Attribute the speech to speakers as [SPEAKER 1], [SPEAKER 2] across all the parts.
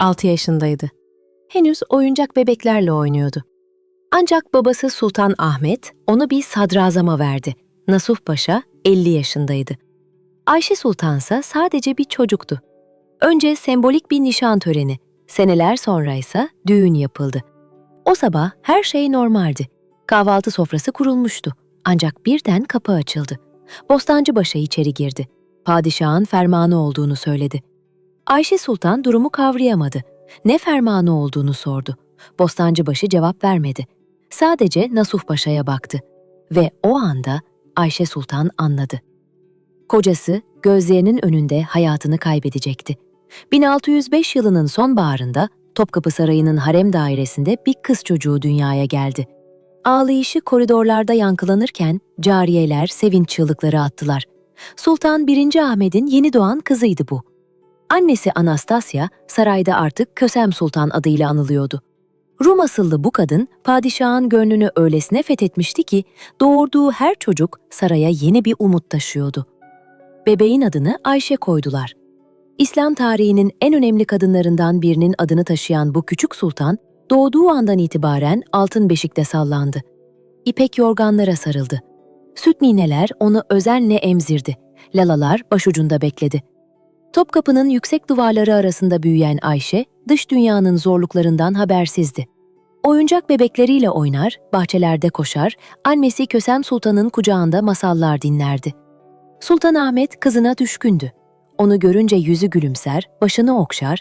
[SPEAKER 1] 6 yaşındaydı. Henüz oyuncak bebeklerle oynuyordu. Ancak babası Sultan Ahmet onu bir sadrazama verdi. Nasuh Paşa 50 yaşındaydı. Ayşe Sultan ise sadece bir çocuktu. Önce sembolik bir nişan töreni, seneler sonra ise düğün yapıldı. O sabah her şey normaldi. Kahvaltı sofrası kurulmuştu. Ancak birden kapı açıldı. Bostancıbaşı içeri girdi. Padişahın fermanı olduğunu söyledi. Ayşe Sultan durumu kavrayamadı. Ne fermanı olduğunu sordu. Bostancıbaşı cevap vermedi. Sadece Nasuh Paşa'ya baktı. Ve o anda Ayşe Sultan anladı. Kocası gözlerinin önünde hayatını kaybedecekti. 1605 yılının sonbaharında Topkapı Sarayı'nın harem dairesinde bir kız çocuğu dünyaya geldi. Ağlayışı koridorlarda yankılanırken cariyeler sevinç çığlıkları attılar. Sultan 1. Ahmet'in yeni doğan kızıydı bu. Annesi Anastasya sarayda artık Kösem Sultan adıyla anılıyordu. Rum asıllı bu kadın padişahın gönlünü öylesine fethetmişti ki doğurduğu her çocuk saraya yeni bir umut taşıyordu. Bebeğin adını Ayşe koydular. İslam tarihinin en önemli kadınlarından birinin adını taşıyan bu küçük sultan, doğduğu andan itibaren altın beşikte sallandı. İpek yorganlara sarıldı. Süt nineler onu özenle emzirdi. Lalalar başucunda bekledi. Topkapı'nın yüksek duvarları arasında büyüyen Ayşe, dış dünyanın zorluklarından habersizdi. Oyuncak bebekleriyle oynar, bahçelerde koşar, annesi Kösem Sultan'ın kucağında masallar dinlerdi. Sultan Ahmet kızına düşkündü. Onu görünce yüzü gülümser, başını okşar,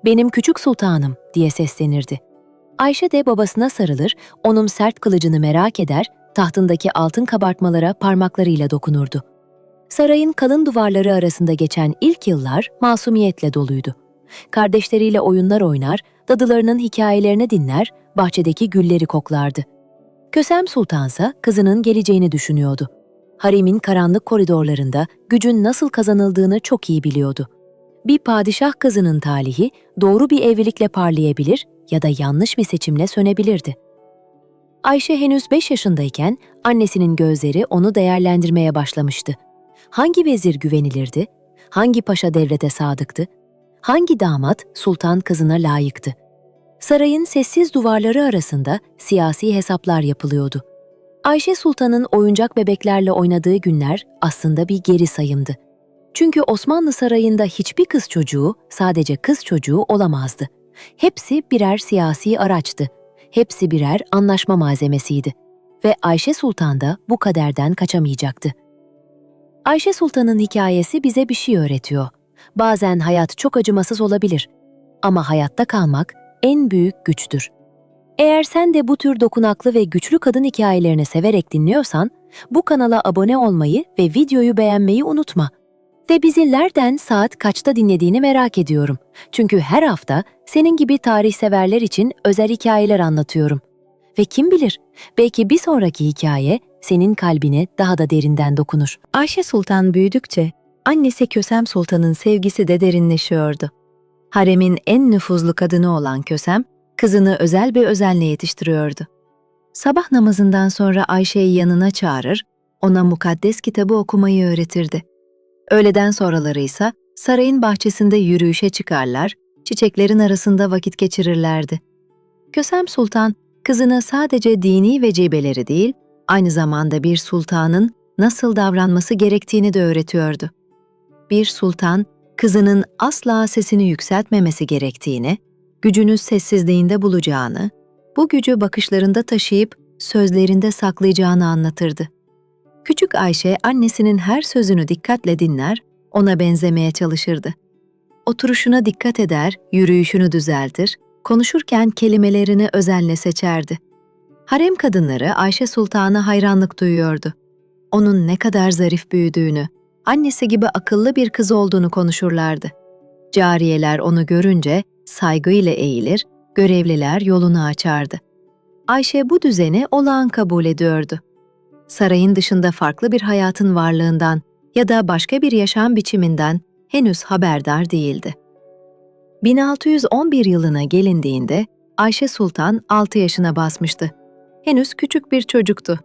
[SPEAKER 1] "Benim küçük sultanım," diye seslenirdi. Ayşe de babasına sarılır, onun sert kılıcını merak eder, tahtındaki altın kabartmalara parmaklarıyla dokunurdu. Sarayın kalın duvarları arasında geçen ilk yıllar masumiyetle doluydu. Kardeşleriyle oyunlar oynar, dadılarının hikayelerini dinler, bahçedeki gülleri koklardı. Kösem Sultansa kızının geleceğini düşünüyordu. Haremin karanlık koridorlarında gücün nasıl kazanıldığını çok iyi biliyordu. Bir padişah kızının talihi doğru bir evlilikle parlayabilir ya da yanlış bir seçimle sönebilirdi. Ayşe henüz 5 yaşındayken annesinin gözleri onu değerlendirmeye başlamıştı. Hangi vezir güvenilirdi? Hangi paşa devlete sadıktı? Hangi damat sultan kızına layıktı? Sarayın sessiz duvarları arasında siyasi hesaplar yapılıyordu. Ayşe Sultan'ın oyuncak bebeklerle oynadığı günler aslında bir geri sayımdı. Çünkü Osmanlı Sarayı'nda hiçbir kız çocuğu sadece kız çocuğu olamazdı. Hepsi birer siyasi araçtı. Hepsi birer anlaşma malzemesiydi. Ve Ayşe Sultan da bu kaderden kaçamayacaktı. Ayşe Sultan'ın hikayesi bize bir şey öğretiyor. Bazen hayat çok acımasız olabilir. Ama hayatta kalmak en büyük güçtür. Eğer sen de bu tür dokunaklı ve güçlü kadın hikayelerini severek dinliyorsan, bu kanala abone olmayı ve videoyu beğenmeyi unutma. Ve bizi nereden, saat kaçta dinlediğini merak ediyorum. Çünkü her hafta senin gibi tarih severler için özel hikayeler anlatıyorum. Ve kim bilir, belki bir sonraki hikaye senin kalbine daha da derinden dokunur.
[SPEAKER 2] Ayşe Sultan büyüdükçe annesi Kösem Sultan'ın sevgisi de derinleşiyordu. Haremin en nüfuzlu kadını olan Kösem, kızını özel bir özenle yetiştiriyordu. Sabah namazından sonra Ayşe'yi yanına çağırır, ona mukaddes kitabı okumayı öğretirdi. Öğleden sonraları ise sarayın bahçesinde yürüyüşe çıkarlar, çiçeklerin arasında vakit geçirirlerdi. Kösem Sultan, kızına sadece dini vecibeleri değil, aynı zamanda bir sultanın nasıl davranması gerektiğini de öğretiyordu. Bir sultan, kızının asla sesini yükseltmemesi gerektiğini, gücünü sessizliğinde bulacağını, bu gücü bakışlarında taşıyıp sözlerinde saklayacağını anlatırdı. Küçük Ayşe annesinin her sözünü dikkatle dinler, ona benzemeye çalışırdı. Oturuşuna dikkat eder, yürüyüşünü düzeltir, konuşurken kelimelerini özenle seçerdi. Harem kadınları Ayşe Sultan'a hayranlık duyuyordu. Onun ne kadar zarif büyüdüğünü, annesi gibi akıllı bir kız olduğunu konuşurlardı. Cariyeler onu görünce saygıyla eğilir, görevliler yolunu açardı. Ayşe bu düzeni olağan kabul ediyordu. Sarayın dışında farklı bir hayatın varlığından ya da başka bir yaşam biçiminden henüz haberdar değildi. 1611 yılına gelindiğinde Ayşe Sultan 6 yaşına basmıştı. Henüz küçük bir çocuktu.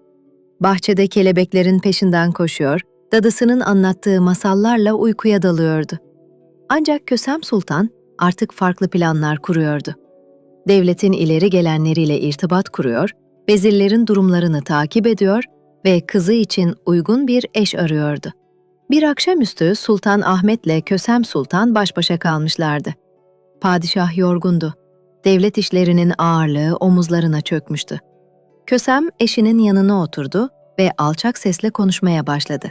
[SPEAKER 2] Bahçede kelebeklerin peşinden koşuyor, dadısının anlattığı masallarla uykuya dalıyordu. Ancak Kösem Sultan
[SPEAKER 1] artık farklı planlar kuruyordu. Devletin ileri gelenleriyle irtibat kuruyor, vezirlerin durumlarını takip ediyor ve kızı için uygun bir eş arıyordu. Bir akşamüstü Sultan Ahmet'le Kösem Sultan baş başa kalmışlardı. Padişah yorgundu. Devlet işlerinin ağırlığı omuzlarına çökmüştü. Kösem eşinin yanına oturdu ve alçak sesle konuşmaya başladı.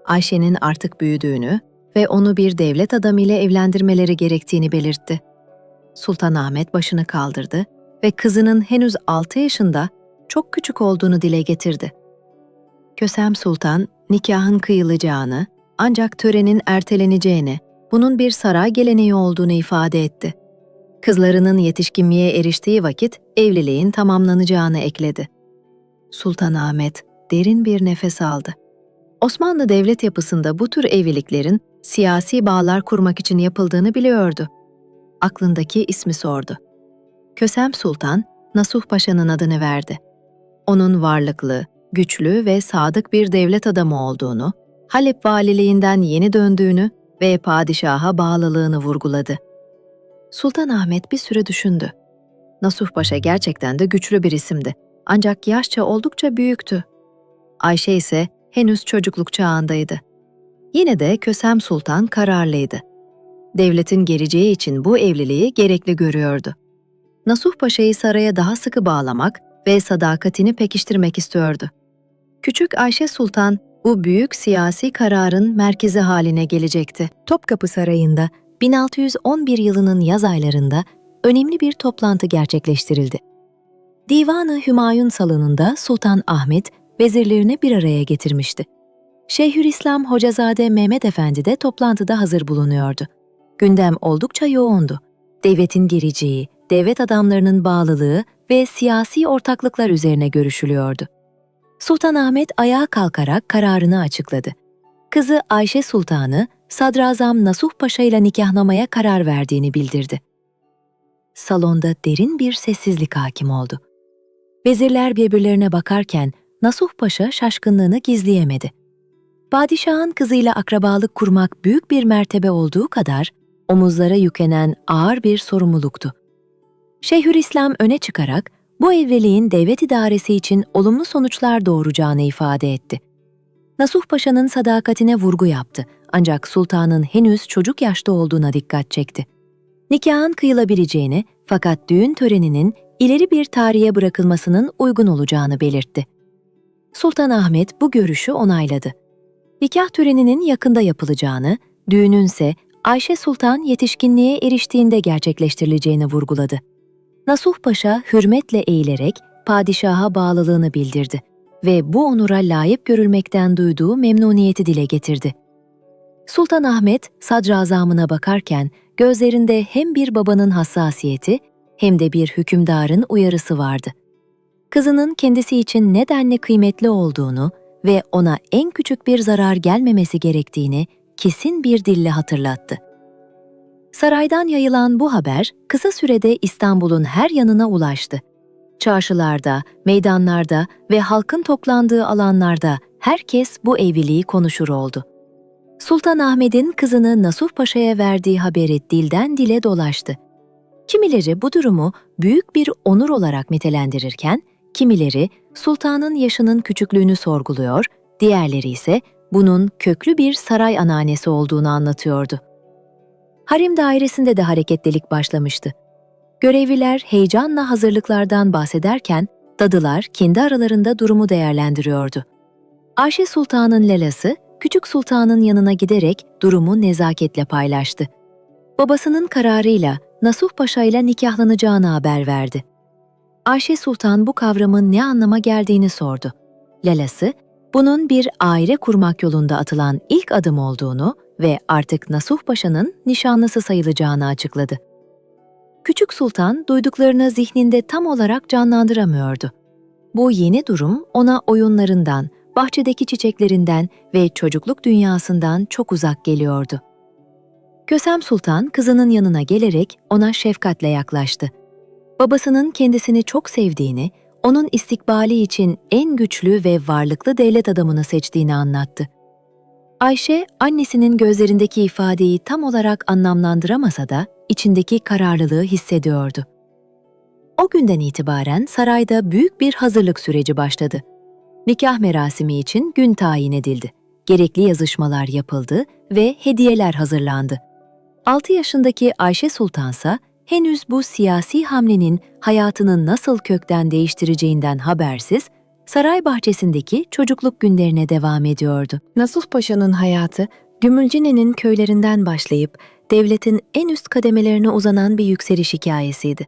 [SPEAKER 1] Ayşe'nin artık büyüdüğünü ve onu bir devlet adamıyla evlendirmeleri gerektiğini belirtti. Sultan Ahmet başını kaldırdı ve kızının henüz 6 yaşında çok küçük olduğunu dile getirdi. Kösem Sultan, nikahın kıyılacağını, ancak törenin erteleneceğini, bunun bir saray geleneği olduğunu ifade etti. Kızlarının yetişkinliğe eriştiği vakit evliliğin tamamlanacağını ekledi. Sultan Ahmet derin bir nefes aldı. Osmanlı devlet yapısında bu tür evliliklerin siyasi bağlar kurmak için yapıldığını biliyordu. Aklındaki ismi sordu. Kösem Sultan, Nasuh Paşa'nın adını verdi. Onun varlıklı, güçlü ve sadık bir devlet adamı olduğunu, Halep valiliğinden yeni döndüğünü ve padişaha bağlılığını vurguladı. Sultan Ahmet bir süre düşündü. Nasuh Paşa gerçekten de güçlü bir isimdi. Ancak yaşça oldukça büyüktü. Ayşe ise henüz çocukluk çağındaydı. Yine de Kösem Sultan kararlıydı. Devletin geleceği için bu evliliği gerekli görüyordu. Nasuh Paşa'yı saraya daha sıkı bağlamak ve sadakatini pekiştirmek istiyordu. Küçük Ayşe Sultan bu büyük siyasi kararın merkezi haline gelecekti. Topkapı Sarayı'nda 1611 yılının yaz aylarında önemli bir toplantı gerçekleştirildi. Divan-ı Hümayun salonunda Sultan Ahmet vezirlerini bir araya getirmişti. Şeyhülislam Hocazade Mehmet Efendi de toplantıda hazır bulunuyordu. Gündem oldukça yoğundu. Devletin geleceği, devlet adamlarının bağlılığı ve siyasi ortaklıklar üzerine görüşülüyordu. Sultan Ahmet ayağa kalkarak kararını açıkladı. Kızı Ayşe Sultan'ı Sadrazam Nasuh Paşa ile nikahlamaya karar verdiğini bildirdi. Salonda derin bir sessizlik hakim oldu. Vezirler birbirlerine bakarken Nasuh Paşa şaşkınlığını gizleyemedi. Padişahın kızıyla akrabalık kurmak büyük bir mertebe olduğu kadar omuzlara yüklenen ağır bir sorumluluktu. Şeyhülislam öne çıkarak bu evliliğin devlet idaresi için olumlu sonuçlar doğuracağını ifade etti. Nasuh Paşa'nın sadakatine vurgu yaptı ancak sultanın henüz çocuk yaşta olduğuna dikkat çekti. Nikahın kıyılabileceğini fakat düğün töreninin ileri bir tarihe bırakılmasının uygun olacağını belirtti. Sultan Ahmet bu görüşü onayladı. Nikah töreninin yakında yapılacağını, düğününse Ayşe Sultan yetişkinliğe eriştiğinde gerçekleştirileceğini vurguladı. Nasuh Paşa hürmetle eğilerek padişaha bağlılığını bildirdi ve bu onura layık görülmekten duyduğu memnuniyeti dile getirdi. Sultan Ahmet sadrazamına bakarken gözlerinde hem bir babanın hassasiyeti hem de bir hükümdarın uyarısı vardı. Kızının kendisi için nedenle kıymetli olduğunu ve ona en küçük bir zarar gelmemesi gerektiğini kesin bir dille hatırlattı. Saraydan yayılan bu haber kısa sürede İstanbul'un her yanına ulaştı. Çarşılarda, meydanlarda ve halkın toplandığı alanlarda herkes bu evliliği konuşur oldu. Sultan Ahmet'in kızını Nasuh Paşa'ya verdiği haberi dilden dile dolaştı. Kimileri bu durumu büyük bir onur olarak nitelendirirken, kimileri sultanın yaşının küçüklüğünü sorguluyor, diğerleri ise bunun köklü bir saray ananesi olduğunu anlatıyordu. Harem dairesinde de hareketlilik başlamıştı. Görevliler heyecanla hazırlıklardan bahsederken, dadılar kendi aralarında durumu değerlendiriyordu. Ayşe Sultan'ın lelası, Küçük Sultan'ın yanına giderek durumu nezaketle paylaştı. Babasının kararıyla Nasuh Paşa ile nikahlanacağını haber verdi. Ayşe Sultan bu kavramın ne anlama geldiğini sordu. Lelası, bunun bir aile kurmak yolunda atılan ilk adım olduğunu ve artık Nasuh Paşa'nın nişanlısı sayılacağını açıkladı. Küçük Sultan duyduklarını zihninde tam olarak canlandıramıyordu. Bu yeni durum ona oyunlarından, bahçedeki çiçeklerinden ve çocukluk dünyasından çok uzak geliyordu. Kösem Sultan kızının yanına gelerek ona şefkatle yaklaştı. Babasının kendisini çok sevdiğini, onun istikbali için en güçlü ve varlıklı devlet adamını seçtiğini anlattı. Ayşe, annesinin gözlerindeki ifadeyi tam olarak anlamlandıramasa da içindeki kararlılığı hissediyordu. O günden itibaren sarayda büyük bir hazırlık süreci başladı. Nikah merasimi için gün tayin edildi. Gerekli yazışmalar yapıldı ve hediyeler hazırlandı. 6 yaşındaki Ayşe Sultansa henüz bu siyasi hamlenin hayatını nasıl kökten değiştireceğinden habersiz, saray bahçesindeki çocukluk günlerine devam ediyordu.
[SPEAKER 2] Nasuh Paşa'nın hayatı, Gümülcine'nin köylerinden başlayıp devletin en üst kademelerine uzanan bir yükseliş hikayesiydi.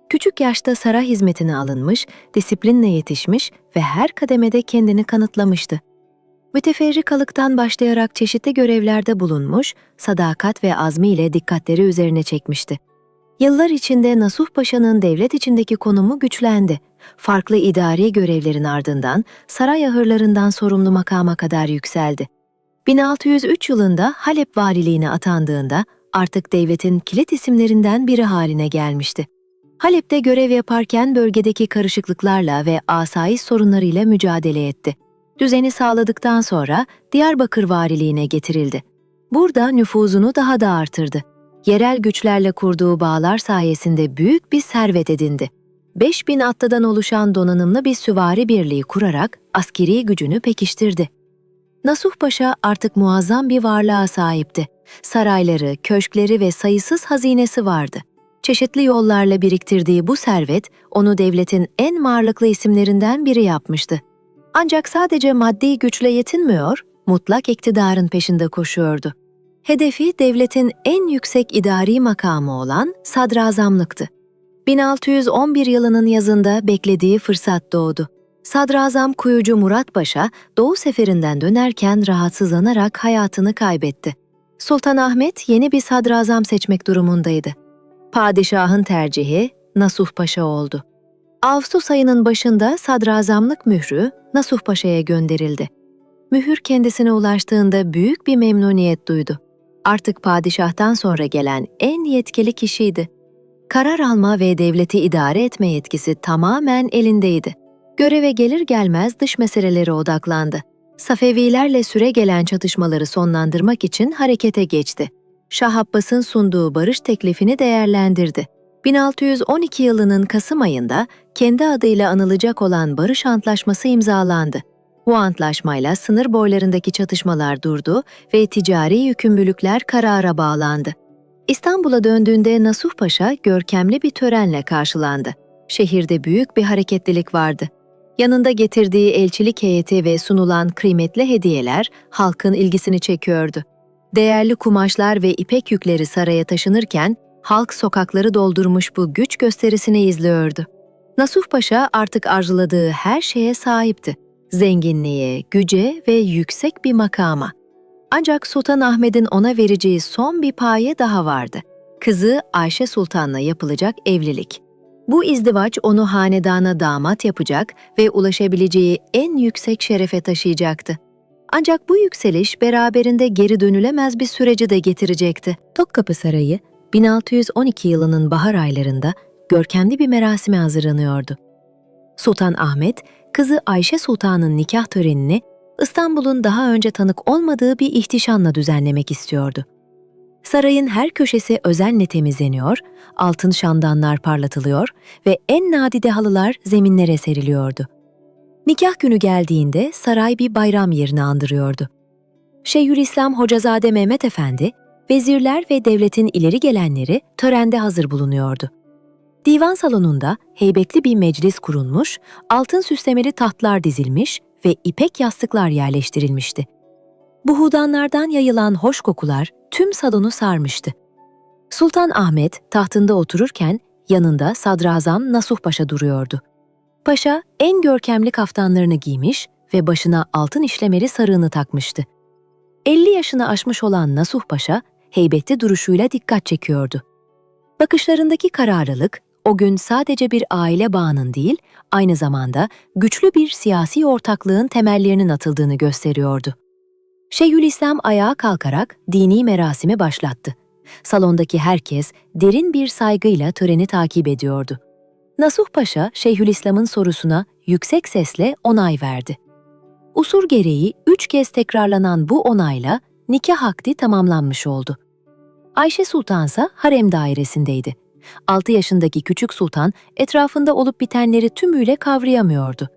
[SPEAKER 2] Küçük yaşta saray hizmetine alınmış, disiplinle yetişmiş ve her kademede kendini kanıtlamıştı. Müteferrikalıktan başlayarak çeşitli görevlerde bulunmuş, sadakat ve azmiyle dikkatleri üzerine çekmişti. Yıllar içinde Nasuh Paşa'nın devlet içindeki konumu güçlendi. Farklı idari görevlerin ardından saray ahırlarından sorumlu makama kadar yükseldi. 1603 yılında Halep valiliğine atandığında artık devletin kilit isimlerinden biri haline gelmişti. Halep'te görev yaparken bölgedeki karışıklıklarla ve asayiş sorunlarıyla mücadele etti. Düzeni sağladıktan sonra Diyarbakır valiliğine getirildi. Burada nüfuzunu daha da artırdı. Yerel güçlerle kurduğu bağlar sayesinde büyük bir servet edindi. 5000 atlıdan oluşan donanımlı bir süvari birliği kurarak askeri gücünü pekiştirdi. Nasuh Paşa artık muazzam bir varlığa sahipti. Sarayları, köşkleri ve sayısız hazinesi vardı. Çeşitli yollarla biriktirdiği bu servet, onu devletin en varlıklı isimlerinden biri yapmıştı. Ancak sadece maddi güçle yetinmiyor, mutlak iktidarın peşinde koşuyordu. Hedefi devletin en yüksek idari makamı olan sadrazamlıktı. 1611 yılının yazında beklediği fırsat doğdu. Sadrazam Kuyucu Murat Paşa, Doğu seferinden dönerken rahatsızlanarak hayatını kaybetti. Sultan Ahmet yeni bir sadrazam seçmek durumundaydı. Padişahın tercihi Nasuh Paşa oldu. Ağustos ayının başında sadrazamlık mührü Nasuh Paşa'ya gönderildi. Mühür kendisine ulaştığında büyük bir memnuniyet duydu. Artık padişahtan sonra gelen en yetkili kişiydi. Karar alma ve devleti idare etme yetkisi tamamen elindeydi. Göreve gelir gelmez dış meselelere odaklandı. Safevilerle süregelen çatışmaları sonlandırmak için harekete geçti. Şah Abbas'ın sunduğu barış teklifini değerlendirdi. 1612 yılının Kasım ayında kendi adıyla anılacak olan Barış Antlaşması imzalandı. Bu antlaşmayla sınır boylarındaki çatışmalar durdu ve ticari yükümlülükler karara bağlandı. İstanbul'a döndüğünde Nasuh Paşa görkemli bir törenle karşılandı. Şehirde büyük bir hareketlilik vardı. Yanında getirdiği elçilik heyeti ve sunulan kıymetli hediyeler halkın ilgisini çekiyordu. Değerli kumaşlar ve ipek yükleri saraya taşınırken halk sokakları doldurmuş bu güç gösterisini izliyordu. Nasuh Paşa artık arzuladığı her şeye sahipti. Zenginliğe, güce ve yüksek bir makama. Ancak Sultan Ahmet'in ona vereceği son bir paye daha vardı. Kızı Ayşe Sultan'la yapılacak evlilik. Bu izdivaç onu hanedana damat yapacak ve ulaşabileceği en yüksek şerefe taşıyacaktı. Ancak bu yükseliş beraberinde geri dönülemez bir süreci de getirecekti. Topkapı Sarayı, 1612 yılının bahar aylarında görkemli bir merasime hazırlanıyordu. Sultan Ahmet, kızı Ayşe Sultan'ın nikah törenini İstanbul'un daha önce tanık olmadığı bir ihtişamla düzenlemek istiyordu. Sarayın her köşesi özenle temizleniyor, altın şamdanlar parlatılıyor ve en nadide halılar zeminlere seriliyordu. Nikah günü geldiğinde saray bir bayram yerini andırıyordu. Şeyhülislam Hocazade Mehmet Efendi, vezirler ve devletin ileri gelenleri törende hazır bulunuyordu. Divan salonunda heybetli bir meclis kurulmuş, altın süslemeli tahtlar dizilmiş ve ipek yastıklar yerleştirilmişti. Buhudanlardan yayılan hoş kokular tüm salonu sarmıştı. Sultan Ahmet tahtında otururken yanında Sadrazam Nasuh Paşa duruyordu. Paşa en görkemli kaftanlarını giymiş ve başına altın işlemeli sarığını takmıştı. 50 yaşını aşmış olan Nasuh Paşa heybetli duruşuyla dikkat çekiyordu. Bakışlarındaki kararlılık o gün sadece bir aile bağının değil, aynı zamanda güçlü bir siyasi ortaklığın temellerinin atıldığını gösteriyordu. Şeyhülislam ayağa kalkarak dini merasimi başlattı. Salondaki herkes derin bir saygıyla töreni takip ediyordu. Nasuh Paşa, Şeyhülislam'ın sorusuna yüksek sesle onay verdi. Usul gereği 3 kez tekrarlanan bu onayla nikah akdi tamamlanmış oldu.
[SPEAKER 1] Ayşe Sultan ise harem dairesindeydi. 6 yaşındaki küçük sultan etrafında olup bitenleri tümüyle kavrayamıyordu.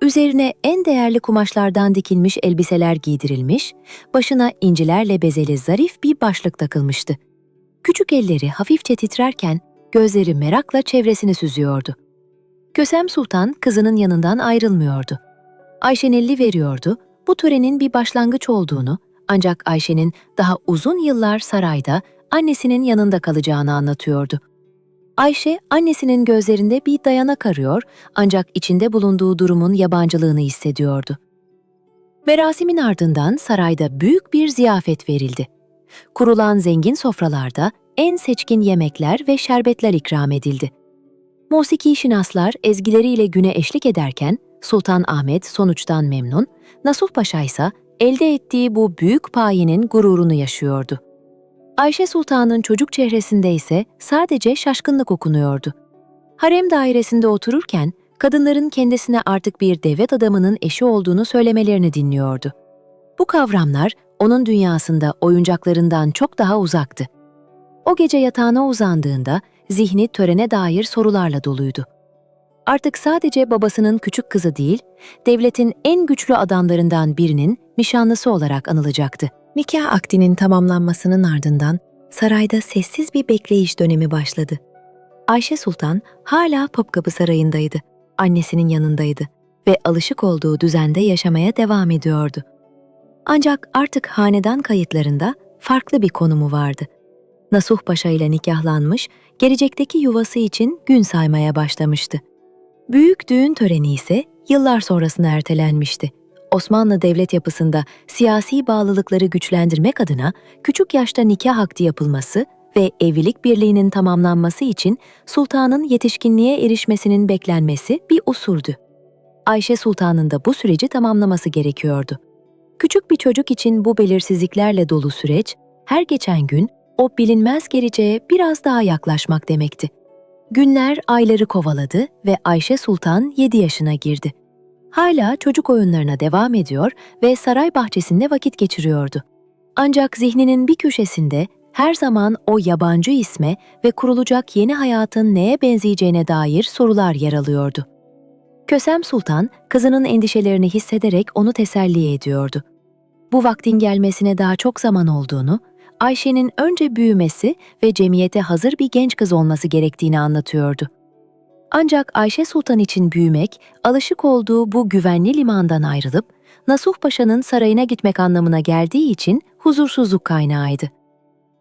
[SPEAKER 1] Üzerine en değerli kumaşlardan dikilmiş elbiseler giydirilmiş, başına incilerle bezeli zarif bir başlık takılmıştı. Küçük elleri hafifçe titrerken gözleri merakla çevresini süzüyordu. Kösem Sultan kızının yanından ayrılmıyordu. Ayşe'nin elini veriyordu, bu törenin bir başlangıç olduğunu, ancak Ayşe'nin daha uzun yıllar sarayda annesinin yanında kalacağını anlatıyordu. Ayşe, annesinin gözlerinde bir dayanak arıyor, ancak içinde bulunduğu durumun yabancılığını hissediyordu. Merasimin ardından sarayda büyük bir ziyafet verildi. Kurulan zengin sofralarda en seçkin yemekler ve şerbetler ikram edildi. Musiki şinaslar ezgileriyle güne eşlik ederken Sultan Ahmet sonuçtan memnun, Nasuh Paşa ise elde ettiği bu büyük payenin gururunu yaşıyordu. Ayşe Sultan'ın çocuk çehresinde ise sadece şaşkınlık okunuyordu. Harem dairesinde otururken kadınların kendisine artık bir devlet adamının eşi olduğunu söylemelerini dinliyordu. Bu kavramlar onun dünyasında oyuncaklarından çok daha uzaktı. O gece yatağına uzandığında zihni törene dair sorularla doluydu. Artık sadece babasının küçük kızı değil, devletin en güçlü adamlarından birinin nişanlısı olarak anılacaktı.
[SPEAKER 2] Nikah akdinin tamamlanmasının ardından sarayda sessiz bir bekleyiş dönemi başladı. Ayşe Sultan hala Topkapı Sarayı'ndaydı, annesinin yanındaydı ve alışık olduğu düzende yaşamaya devam ediyordu. Ancak artık hanedan kayıtlarında farklı bir konumu vardı. Nasuh Paşa ile nikahlanmış, gelecekteki yuvası için gün saymaya başlamıştı. Büyük düğün töreni ise yıllar sonrasına ertelenmişti. Osmanlı devlet yapısında siyasi bağlılıkları güçlendirmek adına küçük yaşta nikah akdi yapılması ve evlilik birliğinin tamamlanması için sultanın yetişkinliğe erişmesinin beklenmesi bir usuldü. Ayşe Sultan'ın da bu süreci tamamlaması gerekiyordu. Küçük bir çocuk için bu belirsizliklerle dolu süreç, her geçen gün o bilinmez geleceğe biraz daha yaklaşmak demekti. Günler ayları kovaladı ve Ayşe Sultan 7 yaşına girdi. Hala çocuk oyunlarına devam ediyor ve saray bahçesinde vakit geçiriyordu. Ancak zihninin bir köşesinde her zaman o yabancı isme ve kurulacak yeni hayatın neye benzeyeceğine dair sorular yer alıyordu. Kösem Sultan, kızının endişelerini hissederek onu teselli ediyordu. Bu vaktin gelmesine daha çok zaman olduğunu, Ayşe'nin önce büyümesi ve cemiyete hazır bir genç kız olması gerektiğini anlatıyordu. Ancak Ayşe Sultan için büyümek, alışık olduğu bu güvenli limandan ayrılıp, Nasuh Paşa'nın sarayına gitmek anlamına geldiği için huzursuzluk kaynağıydı.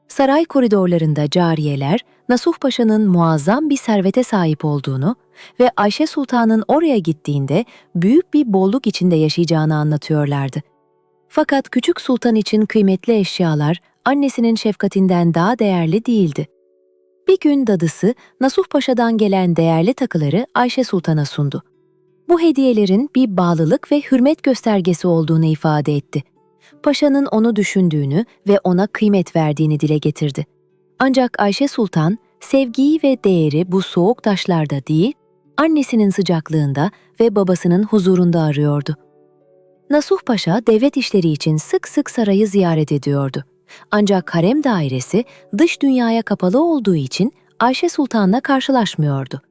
[SPEAKER 2] Saray koridorlarında cariyeler, Nasuh Paşa'nın muazzam bir servete sahip olduğunu ve Ayşe Sultan'ın oraya gittiğinde büyük bir bolluk içinde yaşayacağını anlatıyorlardı. Fakat küçük sultan için kıymetli eşyalar annesinin şefkatinden daha değerli değildi. Bir gün dadısı Nasuh Paşa'dan gelen değerli takıları Ayşe Sultan'a sundu. Bu hediyelerin bir bağlılık ve hürmet göstergesi olduğunu ifade etti. Paşa'nın onu düşündüğünü ve ona kıymet verdiğini dile getirdi. Ancak Ayşe Sultan, sevgiyi ve değeri bu soğuk taşlarda değil, annesinin sıcaklığında ve babasının huzurunda arıyordu. Nasuh Paşa devlet işleri için sık sık sarayı ziyaret ediyordu. Ancak harem dairesi dış dünyaya kapalı olduğu için Ayşe Sultan'la karşılaşmıyordu.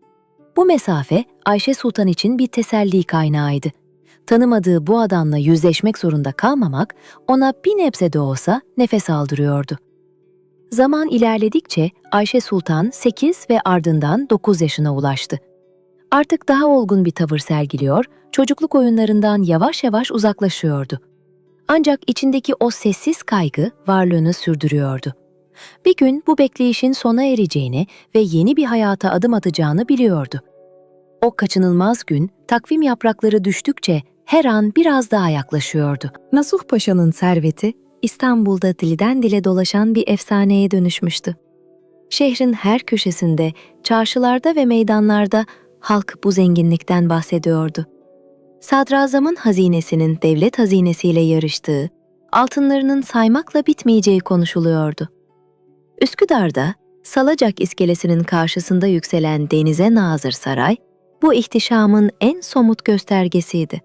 [SPEAKER 2] Bu mesafe Ayşe Sultan için bir teselli kaynağıydı. Tanımadığı bu adamla yüzleşmek zorunda kalmamak ona bir nebze de olsa nefes aldırıyordu. Zaman ilerledikçe Ayşe Sultan 8 ve ardından 9 yaşına ulaştı. Artık daha olgun bir tavır sergiliyor, çocukluk oyunlarından yavaş yavaş uzaklaşıyordu. Ancak içindeki o sessiz kaygı varlığını sürdürüyordu. Bir gün bu bekleyişin sona ereceğini ve yeni bir hayata adım atacağını biliyordu. O kaçınılmaz gün takvim yaprakları düştükçe her an biraz daha yaklaşıyordu. Nasuh Paşa'nın serveti İstanbul'da dilden dile dolaşan bir efsaneye dönüşmüştü. Şehrin her köşesinde, çarşılarda ve meydanlarda halk bu zenginlikten bahsediyordu. Sadrazamın hazinesinin devlet hazinesiyle yarıştığı, altınlarının saymakla bitmeyeceği konuşuluyordu. Üsküdar'da, Salacak iskelesinin karşısında yükselen denize nazır saray, bu ihtişamın en somut göstergesiydi.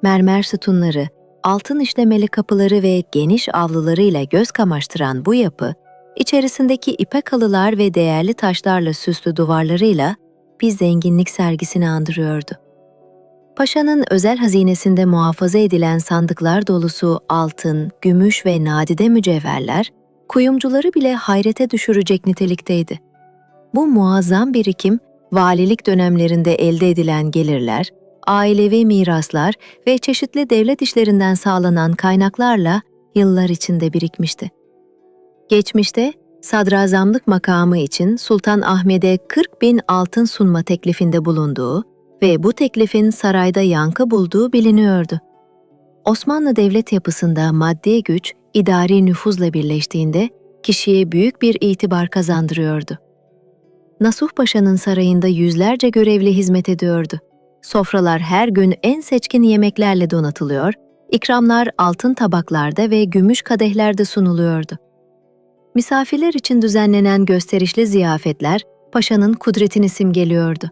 [SPEAKER 2] Mermer sütunları, altın işlemeli kapıları ve geniş avlularıyla göz kamaştıran bu yapı, İçerisindeki ipek halılar ve değerli taşlarla süslü duvarlarıyla bir zenginlik sergisini andırıyordu. Paşa'nın özel hazinesinde muhafaza edilen sandıklar dolusu altın, gümüş ve nadide mücevherler, kuyumcuları bile hayrete düşürecek nitelikteydi. Bu muazzam birikim, valilik dönemlerinde elde edilen gelirler, ailevi miraslar ve çeşitli devlet işlerinden sağlanan kaynaklarla yıllar içinde birikmişti. Geçmişte, sadrazamlık makamı için Sultan Ahmet'e 40.000 altın sunma teklifinde bulunduğu ve bu teklifin sarayda yankı bulduğu biliniyordu. Osmanlı devlet yapısında maddi güç, idari nüfuzla birleştiğinde kişiye büyük bir itibar kazandırıyordu. Nasuh Paşa'nın sarayında yüzlerce görevli hizmet ediyordu. Sofralar her gün en seçkin yemeklerle donatılıyor, ikramlar altın tabaklarda ve gümüş kadehlerde sunuluyordu. Misafirler için düzenlenen gösterişli ziyafetler paşanın kudretini simgeliyordu.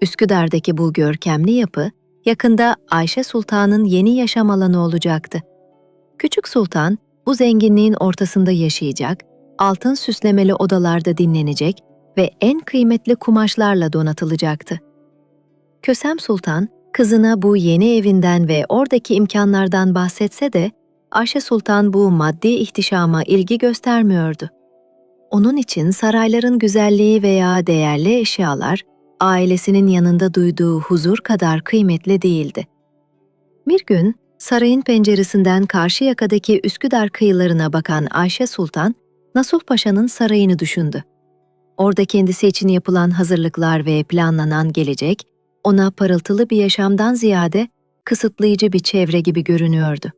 [SPEAKER 2] Üsküdar'daki bu görkemli yapı, yakında Ayşe Sultan'ın yeni yaşam alanı olacaktı. Küçük Sultan, bu zenginliğin ortasında yaşayacak, altın süslemeli odalarda dinlenecek ve en kıymetli kumaşlarla donatılacaktı. Kösem Sultan, kızına bu yeni evinden ve oradaki imkanlardan bahsetse de, Ayşe Sultan bu maddi ihtişama ilgi göstermiyordu. Onun için sarayların güzelliği veya değerli eşyalar, ailesinin yanında duyduğu huzur kadar kıymetli değildi. Bir gün, sarayın penceresinden karşı yakadaki Üsküdar kıyılarına bakan Ayşe Sultan, Nasuh Paşa'nın sarayını düşündü. Orada kendisi için yapılan hazırlıklar ve planlanan gelecek, ona parıltılı bir yaşamdan ziyade kısıtlayıcı bir çevre gibi görünüyordu.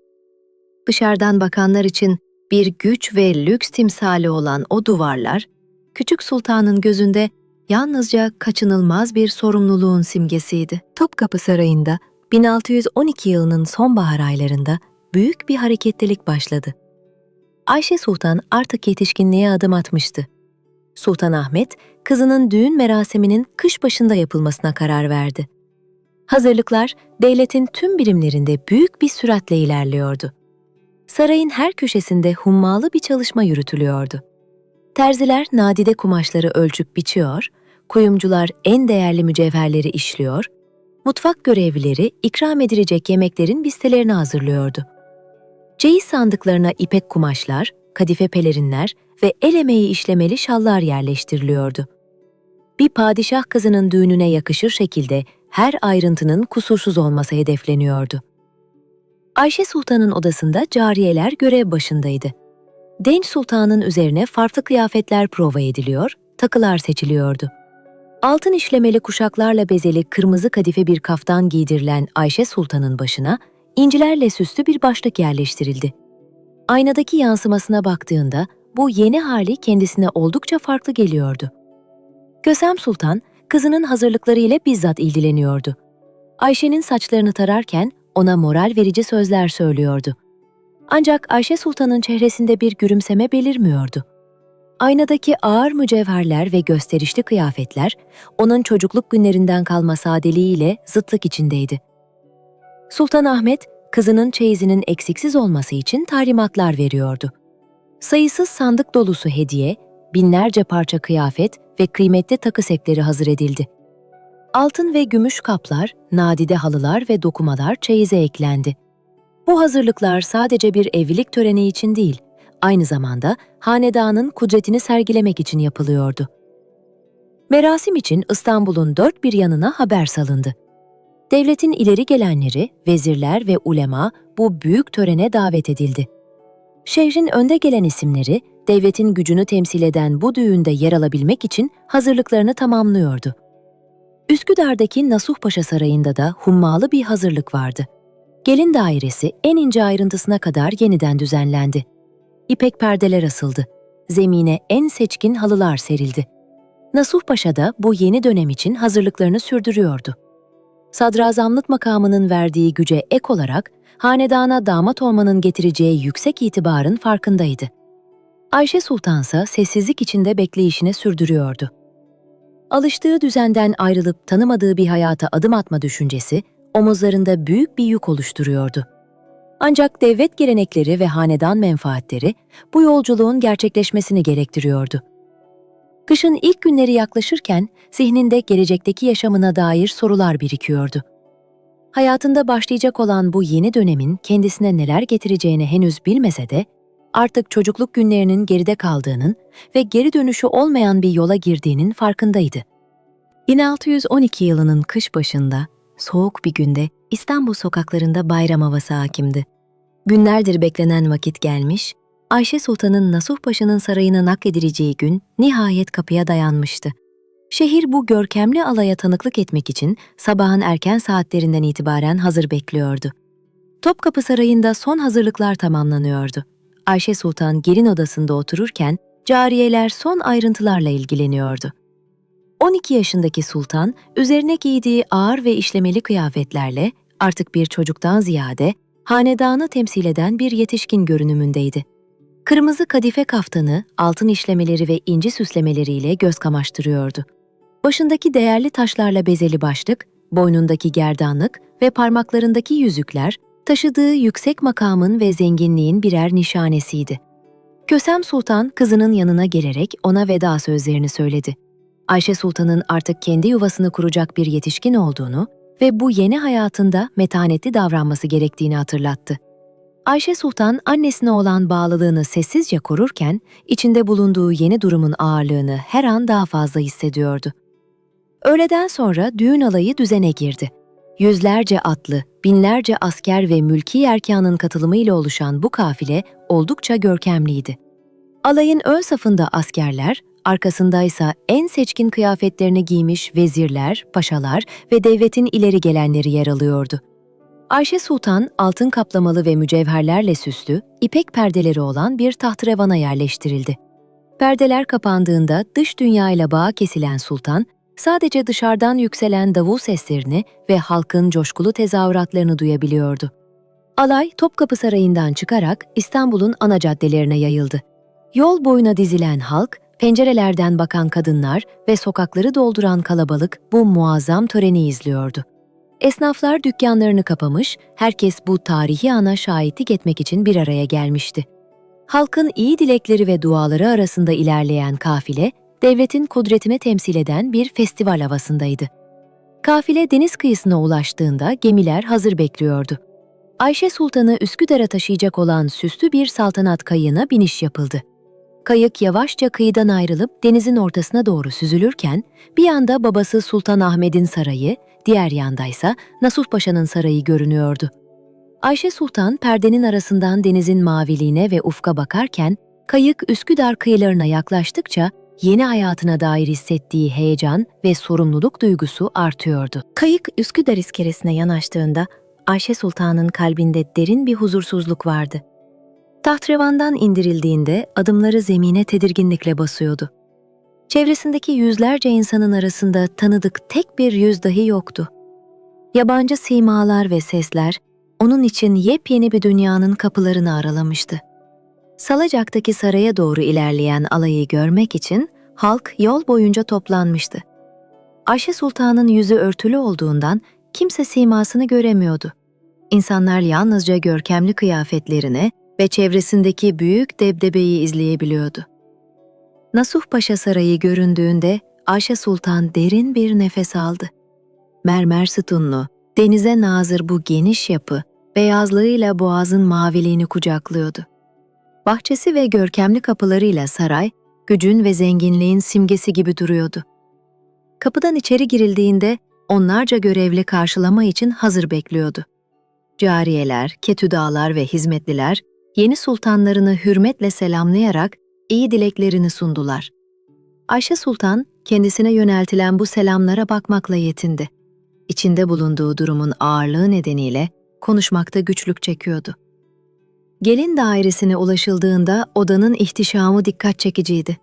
[SPEAKER 2] Dışarıdan bakanlar için bir güç ve lüks timsali olan o duvarlar, küçük sultanın gözünde yalnızca kaçınılmaz bir sorumluluğun simgesiydi. Topkapı Sarayı'nda 1612 yılının sonbahar aylarında büyük bir hareketlilik başladı. Ayşe Sultan artık yetişkinliğe adım atmıştı. Sultan Ahmet, kızının düğün merasiminin kış başında yapılmasına karar verdi. Hazırlıklar devletin tüm birimlerinde büyük bir süratle ilerliyordu. Sarayın her köşesinde hummalı bir çalışma yürütülüyordu. Terziler nadide kumaşları ölçüp biçiyor, kuyumcular en değerli mücevherleri işliyor, mutfak görevlileri ikram edilecek yemeklerin listelerini hazırlıyordu. Ceyiz sandıklarına ipek kumaşlar, kadife pelerinler ve el emeği işlemeli şallar yerleştiriliyordu. Bir padişah kızının düğününe yakışır şekilde her ayrıntının kusursuz olması hedefleniyordu. Ayşe Sultan'ın odasında cariyeler görev başındaydı. Genç sultanın üzerine farklı kıyafetler prova ediliyor, takılar seçiliyordu. Altın işlemeli kuşaklarla bezeli kırmızı kadife bir kaftan giydirilen Ayşe Sultan'ın başına incilerle süslü bir başlık yerleştirildi. Aynadaki yansımasına baktığında bu yeni hali kendisine oldukça farklı geliyordu. Kösem Sultan, kızının hazırlıkları ile bizzat ilgileniyordu. Ayşe'nin saçlarını tararken ona moral verici sözler söylüyordu. Ancak Ayşe Sultan'ın çehresinde bir gülümseme belirmiyordu. Aynadaki ağır mücevherler ve gösterişli kıyafetler, onun çocukluk günlerinden kalma sadeliğiyle zıtlık içindeydi. Sultan Ahmet, kızının çeyizinin eksiksiz olması için talimatlar veriyordu. Sayısız sandık dolusu hediye, binlerce parça kıyafet ve kıymetli takı setleri hazır edildi. Altın ve gümüş kaplar, nadide halılar ve dokumalar çeyize eklendi. Bu hazırlıklar sadece bir evlilik töreni için değil, aynı zamanda hanedanın kudretini sergilemek için yapılıyordu. Merasim için İstanbul'un dört bir yanına haber salındı. Devletin ileri gelenleri, vezirler ve ulema bu büyük törene davet edildi. Şehrin önde gelen isimleri, devletin gücünü temsil eden bu düğünde yer alabilmek için hazırlıklarını tamamlıyordu. Üsküdar'daki Nasuh Paşa Sarayı'nda da hummalı bir hazırlık vardı. Gelin dairesi en ince ayrıntısına kadar yeniden düzenlendi. İpek perdeler asıldı. Zemine en seçkin halılar serildi. Nasuh Paşa da bu yeni dönem için hazırlıklarını sürdürüyordu. Sadrazamlık makamının verdiği güce ek olarak, hanedana damat olmanın getireceği yüksek itibarın farkındaydı. Ayşe Sultansa sessizlik içinde bekleyişini sürdürüyordu. Alıştığı düzenden ayrılıp tanımadığı bir hayata adım atma düşüncesi, omuzlarında büyük bir yük oluşturuyordu.
[SPEAKER 1] Ancak devlet gelenekleri ve hanedan menfaatleri bu yolculuğun gerçekleşmesini gerektiriyordu. Kışın ilk günleri yaklaşırken zihninde gelecekteki yaşamına dair sorular birikiyordu. Hayatında başlayacak olan bu yeni dönemin kendisine neler getireceğini henüz bilmese de, artık çocukluk günlerinin geride kaldığının ve geri dönüşü olmayan bir yola girdiğinin farkındaydı. 1612 yılının kış başında, soğuk bir günde İstanbul sokaklarında bayram havası hakimdi. Günlerdir beklenen vakit gelmiş, Ayşe Sultan'ın Nasuh Paşa'nın sarayına nakledileceği gün nihayet kapıya dayanmıştı. Şehir bu görkemli alaya tanıklık etmek için sabahın erken saatlerinden itibaren hazır bekliyordu. Topkapı Sarayı'nda son hazırlıklar tamamlanıyordu. Ayşe Sultan gelin odasında otururken cariyeler son ayrıntılarla ilgileniyordu. 12 yaşındaki sultan, üzerine giydiği ağır ve işlemeli kıyafetlerle artık bir çocuktan ziyade hanedanı temsil eden bir yetişkin görünümündeydi. Kırmızı kadife kaftanı, altın işlemeleri ve inci süslemeleriyle göz kamaştırıyordu. Başındaki değerli taşlarla bezeli başlık, boynundaki gerdanlık ve parmaklarındaki yüzükler, taşıdığı yüksek makamın ve zenginliğin birer nişanesiydi. Kösem Sultan kızının yanına gelerek ona veda sözlerini söyledi. Ayşe Sultan'ın artık kendi yuvasını kuracak bir yetişkin olduğunu ve bu yeni hayatında metanetli davranması gerektiğini hatırlattı. Ayşe Sultan annesine olan bağlılığını sessizce korurken, içinde bulunduğu yeni durumun ağırlığını her an daha fazla hissediyordu. Öğleden sonra düğün alayı düzene girdi. Yüzlerce atlı, binlerce asker ve mülki erkanın katılımıyla oluşan bu kafile oldukça görkemliydi. Alayın ön safında askerler, arkasındaysa en seçkin kıyafetlerini giymiş vezirler, paşalar ve devletin ileri gelenleri yer alıyordu. Ayşe Sultan, altın kaplamalı ve mücevherlerle süslü, ipek perdeleri olan bir tahtrevana yerleştirildi. Perdeler kapandığında dış dünyayla bağı kesilen sultan, sadece dışarıdan yükselen davul seslerini ve halkın coşkulu tezahüratlarını duyabiliyordu. Alay, Topkapı Sarayı'ndan çıkarak İstanbul'un ana caddelerine yayıldı. Yol boyuna dizilen halk, pencerelerden bakan kadınlar ve sokakları dolduran kalabalık bu muazzam töreni izliyordu. Esnaflar dükkanlarını kapamış, herkes bu tarihi ana şahitlik etmek için bir araya gelmişti. Halkın iyi dilekleri ve duaları arasında ilerleyen kafile, devletin kudretini temsil eden bir festival havasındaydı. Kafile deniz kıyısına ulaştığında gemiler hazır bekliyordu. Ayşe Sultan'ı Üsküdar'a taşıyacak olan süslü bir saltanat kayığına biniş yapıldı. Kayık yavaşça kıyıdan ayrılıp denizin ortasına doğru süzülürken, bir yanda babası Sultan Ahmet'in sarayı, diğer yandaysa Nasuh Paşa'nın sarayı görünüyordu. Ayşe Sultan perdenin arasından denizin maviliğine ve ufka bakarken, kayık Üsküdar kıyılarına yaklaştıkça yeni hayatına dair hissettiği heyecan ve sorumluluk duygusu artıyordu. Kayık Üsküdar iskelesine yanaştığında Ayşe Sultan'ın kalbinde derin bir huzursuzluk vardı. Tahtrevandan indirildiğinde adımları zemine tedirginlikle basıyordu. Çevresindeki yüzlerce insanın arasında tanıdık tek bir yüz dahi yoktu. Yabancı simalar ve sesler onun için yepyeni bir dünyanın kapılarını aralamıştı. Salacak'taki saraya doğru ilerleyen alayı görmek için halk yol boyunca toplanmıştı. Ayşe Sultan'ın yüzü örtülü olduğundan kimse simasını göremiyordu. İnsanlar yalnızca görkemli kıyafetlerini ve çevresindeki büyük debdebeyi izleyebiliyordu. Nasuh Paşa Sarayı göründüğünde Ayşe Sultan derin bir nefes aldı. Mermer sütunlu, denize nazır bu geniş yapı, beyazlığıyla boğazın maviliğini kucaklıyordu. Bahçesi ve görkemli kapılarıyla saray, gücün ve zenginliğin simgesi gibi duruyordu. Kapıdan içeri girildiğinde onlarca görevli karşılama için hazır bekliyordu. Cariyeler, ketüdağlar ve hizmetliler, yeni sultanlarını hürmetle selamlayarak iyi dileklerini sundular. Ayşe Sultan, kendisine yöneltilen bu selamlara bakmakla yetindi. İçinde bulunduğu durumun ağırlığı nedeniyle konuşmakta güçlük çekiyordu. Gelin dairesine ulaşıldığında odanın ihtişamı dikkat çekiciydi.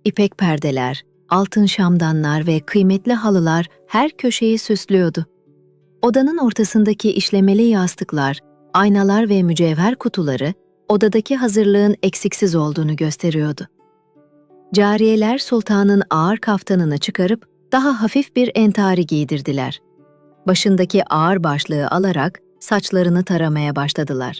[SPEAKER 1] İpek perdeler, altın şamdanlar ve kıymetli halılar her köşeyi süslüyordu. Odanın ortasındaki işlemeli yastıklar, aynalar ve mücevher kutuları, odadaki hazırlığın eksiksiz olduğunu gösteriyordu. Cariyeler sultanın ağır kaftanını çıkarıp daha hafif bir entari giydirdiler. Başındaki ağır başlığı alarak saçlarını taramaya başladılar.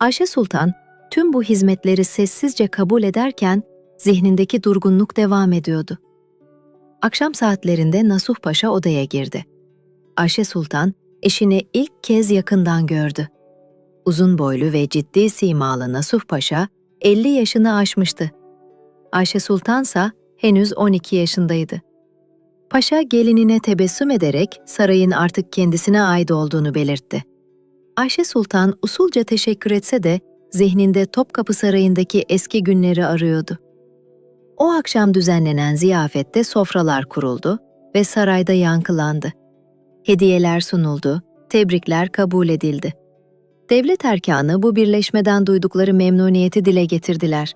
[SPEAKER 1] Ayşe Sultan tüm bu hizmetleri sessizce kabul ederken zihnindeki durgunluk devam ediyordu. Akşam saatlerinde Nasuh Paşa odaya girdi. Ayşe Sultan eşini ilk kez yakından gördü. Uzun boylu ve ciddi simalı Nasuh Paşa 50 yaşını aşmıştı. Ayşe Sultansa henüz 12 yaşındaydı. Paşa gelinine tebessüm ederek sarayın artık kendisine ait olduğunu belirtti. Ayşe Sultan usulca teşekkür etse de zihninde Topkapı Sarayı'ndaki eski günleri arıyordu. O akşam düzenlenen ziyafette sofralar kuruldu ve sarayda yankılandı. Hediyeler sunuldu, tebrikler kabul edildi. Devlet erkanı bu birleşmeden duydukları memnuniyeti dile getirdiler.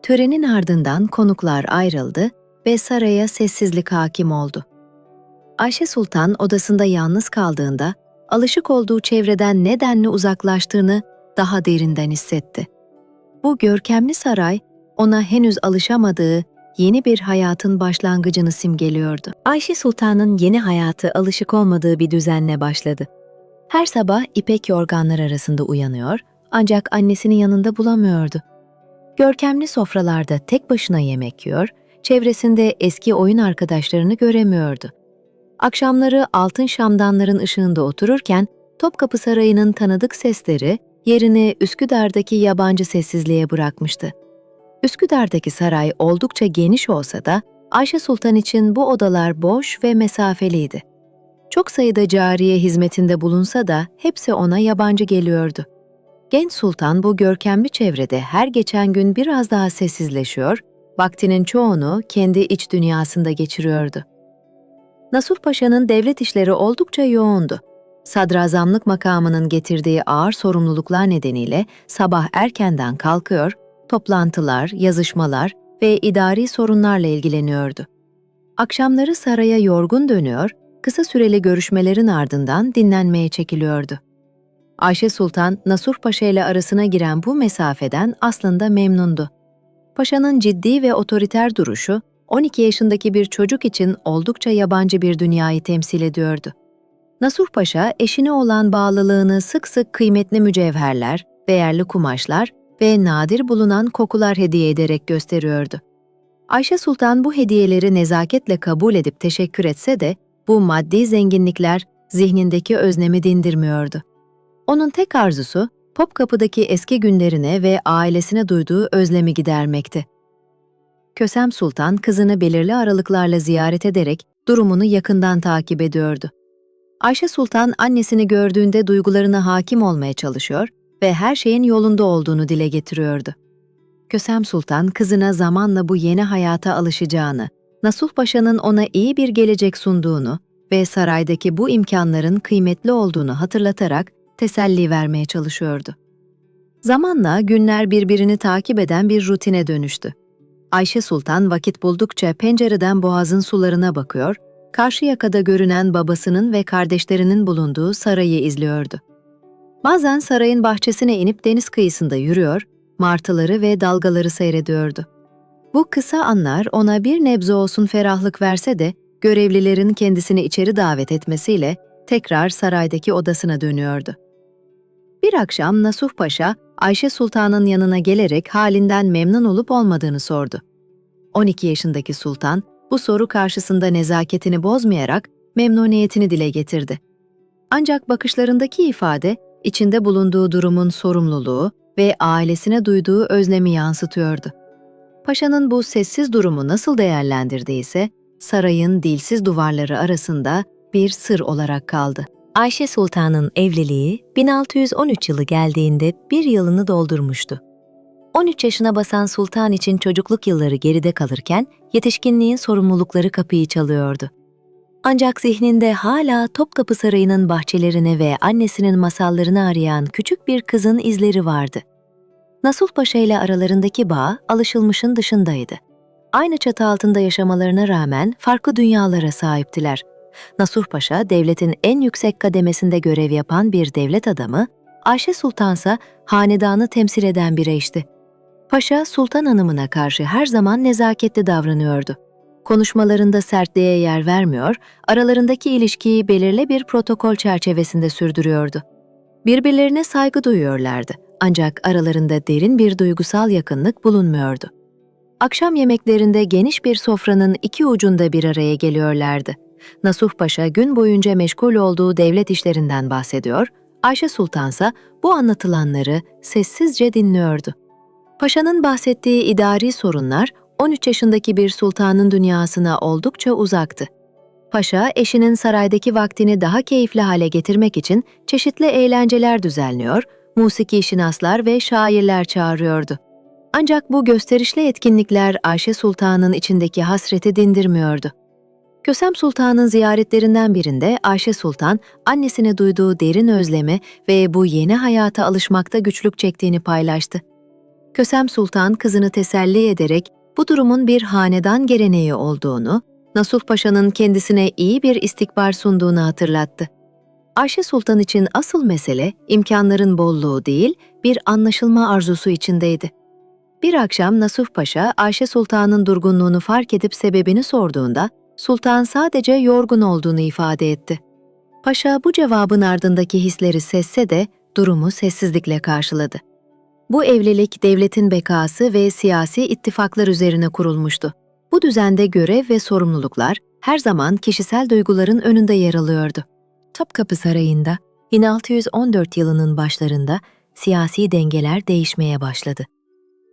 [SPEAKER 1] Törenin ardından konuklar ayrıldı ve saraya sessizlik hakim oldu. Ayşe Sultan odasında yalnız kaldığında alışık olduğu çevreden nedenle uzaklaştığını daha derinden hissetti. Bu görkemli saray ona henüz alışamadığı yeni bir hayatın başlangıcını simgeliyordu. Ayşe Sultan'ın yeni hayatı alışık olmadığı bir düzenle başladı. Her sabah ipek yorganlar arasında uyanıyor ancak annesinin yanında bulamıyordu. Görkemli sofralarda tek başına yemek yiyor, çevresinde eski oyun arkadaşlarını göremiyordu. Akşamları altın şamdanların ışığında otururken Topkapı Sarayı'nın tanıdık sesleri yerini Üsküdar'daki yabancı sessizliğe bırakmıştı. Üsküdar'daki saray oldukça geniş olsa da Ayşe Sultan için bu odalar boş ve mesafeliydi. Çok sayıda cariye hizmetinde bulunsa da hepsi ona yabancı geliyordu. Genç sultan bu görkemli çevrede her geçen gün biraz daha sessizleşiyor, vaktinin çoğunu kendi iç dünyasında geçiriyordu. Nasuh Paşa'nın devlet işleri oldukça yoğundu. Sadrazamlık makamının getirdiği ağır sorumluluklar nedeniyle sabah erkenden kalkıyor, toplantılar, yazışmalar ve idari sorunlarla ilgileniyordu. Akşamları saraya yorgun dönüyor, kısa süreli görüşmelerin ardından dinlenmeye çekiliyordu. Ayşe Sultan, Nasuh Paşa ile arasına giren bu mesafeden aslında memnundu. Paşa'nın ciddi ve otoriter duruşu, 12 yaşındaki bir çocuk için oldukça yabancı bir dünyayı temsil ediyordu. Nasuh Paşa, eşine olan bağlılığını sık sık kıymetli mücevherler, değerli kumaşlar ve nadir bulunan kokular hediye ederek gösteriyordu. Ayşe Sultan bu hediyeleri nezaketle kabul edip teşekkür etse de, bu maddi zenginlikler zihnindeki özlemi dindirmiyordu. Onun tek arzusu, Topkapı'daki eski günlerine ve ailesine duyduğu özlemi gidermekti. Kösem Sultan kızını belirli aralıklarla ziyaret ederek durumunu yakından takip ediyordu. Ayşe Sultan annesini gördüğünde duygularına hakim olmaya çalışıyor ve her şeyin yolunda olduğunu dile getiriyordu. Kösem Sultan kızına zamanla bu yeni hayata alışacağını, Nasuh Paşa'nın ona iyi bir gelecek sunduğunu ve saraydaki bu imkanların kıymetli olduğunu hatırlatarak teselli vermeye çalışıyordu. Zamanla günler birbirini takip eden bir rutine dönüştü. Ayşe Sultan vakit buldukça pencereden boğazın sularına bakıyor, karşı yakada görünen babasının ve kardeşlerinin bulunduğu sarayı izliyordu. Bazen sarayın bahçesine inip deniz kıyısında yürüyor, martıları ve dalgaları seyrediyordu. Bu kısa anlar ona bir nebze olsun ferahlık verse de, görevlilerin kendisini içeri davet etmesiyle tekrar saraydaki odasına dönüyordu. Bir akşam Nasuh Paşa, Ayşe Sultan'ın yanına gelerek halinden memnun olup olmadığını sordu. 12 yaşındaki sultan, bu soru karşısında nezaketini bozmayarak memnuniyetini dile getirdi. Ancak bakışlarındaki ifade, içinde bulunduğu durumun sorumluluğu ve ailesine duyduğu özlemi yansıtıyordu. Paşa'nın bu sessiz durumu nasıl değerlendirdiyse, sarayın dilsiz duvarları arasında bir sır olarak kaldı. Ayşe Sultan'ın evliliği 1613 yılı geldiğinde bir yılını doldurmuştu. 13 yaşına basan sultan için çocukluk yılları geride kalırken yetişkinliğin sorumlulukları kapıyı çalıyordu. Ancak zihninde hala Topkapı Sarayı'nın bahçelerini ve annesinin masallarını arayan küçük bir kızın izleri vardı. Nasuh Paşa ile aralarındaki bağ alışılmışın dışındaydı. Aynı çatı altında yaşamalarına rağmen farklı dünyalara sahiptiler. Nasuh Paşa, devletin en yüksek kademesinde görev yapan bir devlet adamı, Ayşe Sultansa hanedanı temsil eden bir eşti. Paşa, Sultan Hanım'ına karşı her zaman nezaketli davranıyordu. Konuşmalarında sertliğe yer vermiyor, aralarındaki ilişkiyi belirli bir protokol çerçevesinde sürdürüyordu. Birbirlerine saygı duyuyorlardı
[SPEAKER 2] Ancak aralarında derin bir duygusal yakınlık bulunmuyordu. Akşam yemeklerinde geniş bir sofranın iki ucunda bir araya geliyorlardı. Nasuh Paşa gün boyunca meşgul olduğu devlet işlerinden bahsediyor, Ayşe Sultansa bu anlatılanları sessizce dinliyordu. Paşa'nın bahsettiği idari sorunlar 13 yaşındaki bir sultanın dünyasına oldukça uzaktı. Paşa, eşinin saraydaki vaktini daha keyifli hale getirmek için çeşitli eğlenceler düzenliyor, musiki şinaslar ve şairler çağırıyordu. Ancak bu gösterişli etkinlikler Ayşe Sultan'ın içindeki hasreti dindirmiyordu. Kösem Sultan'ın ziyaretlerinden birinde Ayşe Sultan, annesine duyduğu derin özlemi ve bu yeni hayata alışmakta güçlük çektiğini paylaştı. Kösem Sultan kızını teselli ederek bu durumun bir hanedan geleneği olduğunu, Nasuh Paşa'nın kendisine iyi bir istikbal sunduğunu hatırlattı. Ayşe Sultan için asıl mesele imkanların bolluğu değil, bir anlaşılma arzusu içindeydi. Bir akşam Nasuh Paşa, Ayşe Sultan'ın durgunluğunu fark edip sebebini sorduğunda, Sultan sadece yorgun olduğunu ifade etti. Paşa bu cevabın ardındaki hisleri sezse de durumu sessizlikle karşıladı. Bu evlilik devletin bekası ve siyasi ittifaklar üzerine kurulmuştu. Bu düzende görev ve sorumluluklar her zaman kişisel duyguların önünde yer alıyordu. Topkapı Sarayı'nda 1614 yılının başlarında siyasi dengeler değişmeye başladı.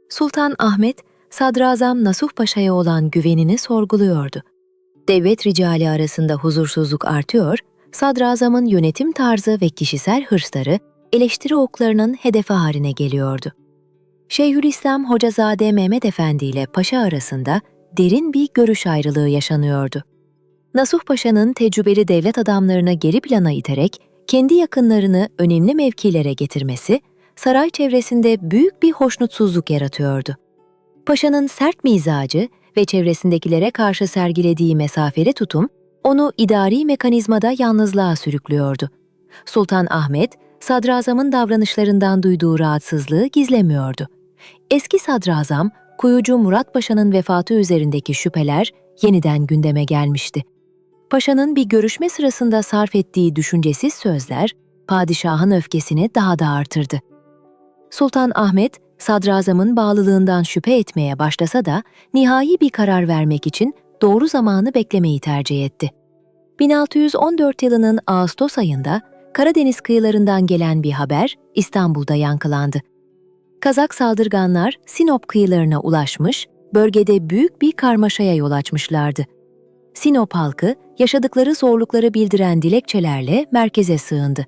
[SPEAKER 2] Sultan Ahmet, Sadrazam Nasuh Paşa'ya olan güvenini sorguluyordu. Devlet ricali arasında huzursuzluk artıyor, sadrazamın yönetim tarzı ve kişisel hırsları eleştiri oklarının hedefi haline geliyordu. Şeyhülislam Hocazade Mehmet Efendi ile Paşa arasında derin bir görüş ayrılığı yaşanıyordu. Nasuh Paşa'nın tecrübeli devlet adamlarını geri plana iterek kendi yakınlarını önemli mevkilere getirmesi, saray çevresinde büyük bir hoşnutsuzluk yaratıyordu. Paşa'nın sert mizacı ve çevresindekilere karşı sergilediği mesafeli tutum, onu idari mekanizmada yalnızlığa sürüklüyordu. Sultan Ahmet, sadrazamın davranışlarından duyduğu rahatsızlığı gizlemiyordu. Eski sadrazam, Kuyucu Murat Paşa'nın vefatı üzerindeki şüpheler yeniden gündeme gelmişti. Paşa'nın bir görüşme sırasında sarf ettiği düşüncesiz sözler, padişahın öfkesini daha da artırdı. Sultan Ahmet, sadrazamın bağlılığından şüphe etmeye başlasa da nihai bir karar vermek için doğru zamanı beklemeyi tercih etti. 1614 yılının Ağustos ayında Karadeniz kıyılarından gelen bir haber İstanbul'da yankılandı. Kazak saldırganlar Sinop kıyılarına ulaşmış, bölgede büyük bir karmaşaya yol açmışlardı. Sinop halkı yaşadıkları zorlukları bildiren dilekçelerle merkeze sığındı.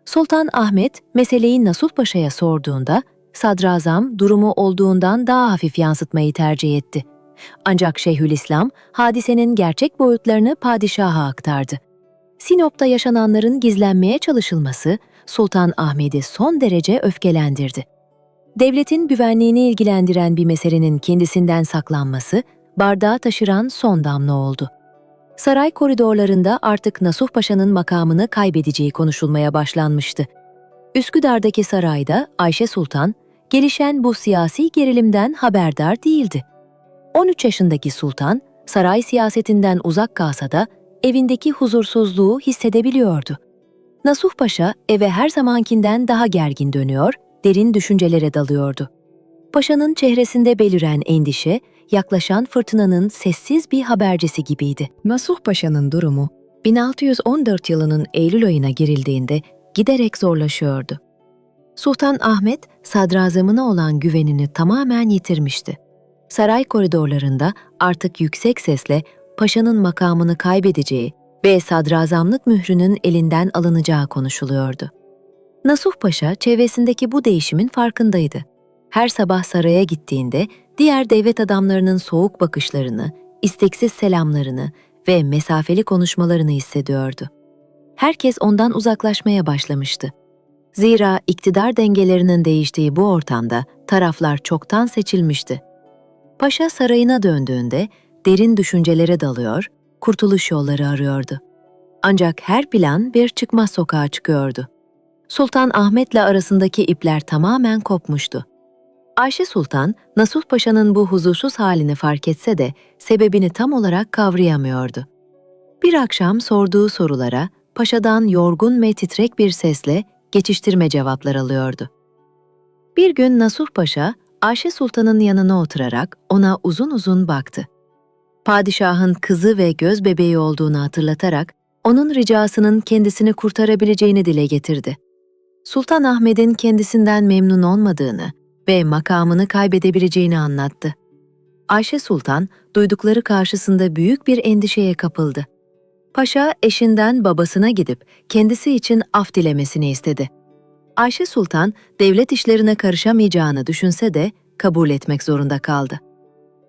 [SPEAKER 2] Sultan Ahmet meseleyi Nasuh Paşa'ya sorduğunda, sadrazam durumu olduğundan daha hafif yansıtmayı tercih etti. Ancak Şeyhülislam, hadisenin gerçek boyutlarını padişaha aktardı. Sinop'ta yaşananların gizlenmeye çalışılması, Sultan Ahmet'i son derece öfkelendirdi. Devletin güvenliğini ilgilendiren bir meselenin kendisinden saklanması, bardağı taşıran son damla oldu. Saray koridorlarında artık Nasuh Paşa'nın makamını kaybedeceği konuşulmaya başlanmıştı. Üsküdar'daki sarayda Ayşe Sultan, gelişen bu siyasi gerilimden haberdar değildi. 13 yaşındaki sultan, saray siyasetinden uzak kalsa da evindeki huzursuzluğu hissedebiliyordu. Nasuh Paşa eve her zamankinden daha gergin dönüyor, derin düşüncelere dalıyordu. Paşa'nın çehresinde beliren endişe, yaklaşan fırtınanın sessiz bir habercisi gibiydi. Nasuh Paşa'nın durumu, 1614 yılının Eylül ayına girildiğinde giderek zorlaşıyordu. Sultan Ahmet, sadrazamına olan güvenini tamamen yitirmişti. Saray koridorlarında artık yüksek sesle paşanın makamını kaybedeceği ve sadrazamlık mührünün elinden alınacağı konuşuluyordu. Nasuh Paşa çevresindeki bu değişimin farkındaydı. Her sabah saraya gittiğinde diğer devlet adamlarının soğuk bakışlarını, isteksiz selamlarını ve mesafeli konuşmalarını hissediyordu. Herkes ondan uzaklaşmaya başlamıştı. Zira iktidar dengelerinin değiştiği bu ortamda taraflar çoktan seçilmişti. Paşa sarayına döndüğünde derin düşüncelere dalıyor, kurtuluş yolları arıyordu. Ancak her plan bir çıkmaz sokağa çıkıyordu. Sultan Ahmet'le arasındaki ipler tamamen kopmuştu. Ayşe Sultan, Nasuh Paşa'nın bu huzursuz halini fark etse de sebebini tam olarak kavrayamıyordu. Bir akşam sorduğu sorulara paşadan yorgun ve titrek bir sesle geçiştirme cevaplar alıyordu.
[SPEAKER 1] Bir gün Nasuh Paşa, Ayşe Sultan'ın yanına oturarak ona uzun uzun baktı. Padişahın kızı ve göz bebeği olduğunu hatırlatarak, onun ricasının kendisini kurtarabileceğini dile getirdi. Sultan Ahmet'in kendisinden memnun olmadığını ve makamını kaybedebileceğini anlattı. Ayşe Sultan, duydukları karşısında büyük bir endişeye kapıldı. Paşa, eşinden babasına gidip kendisi için af dilemesini istedi. Ayşe Sultan, devlet işlerine karışamayacağını düşünse de kabul etmek zorunda kaldı.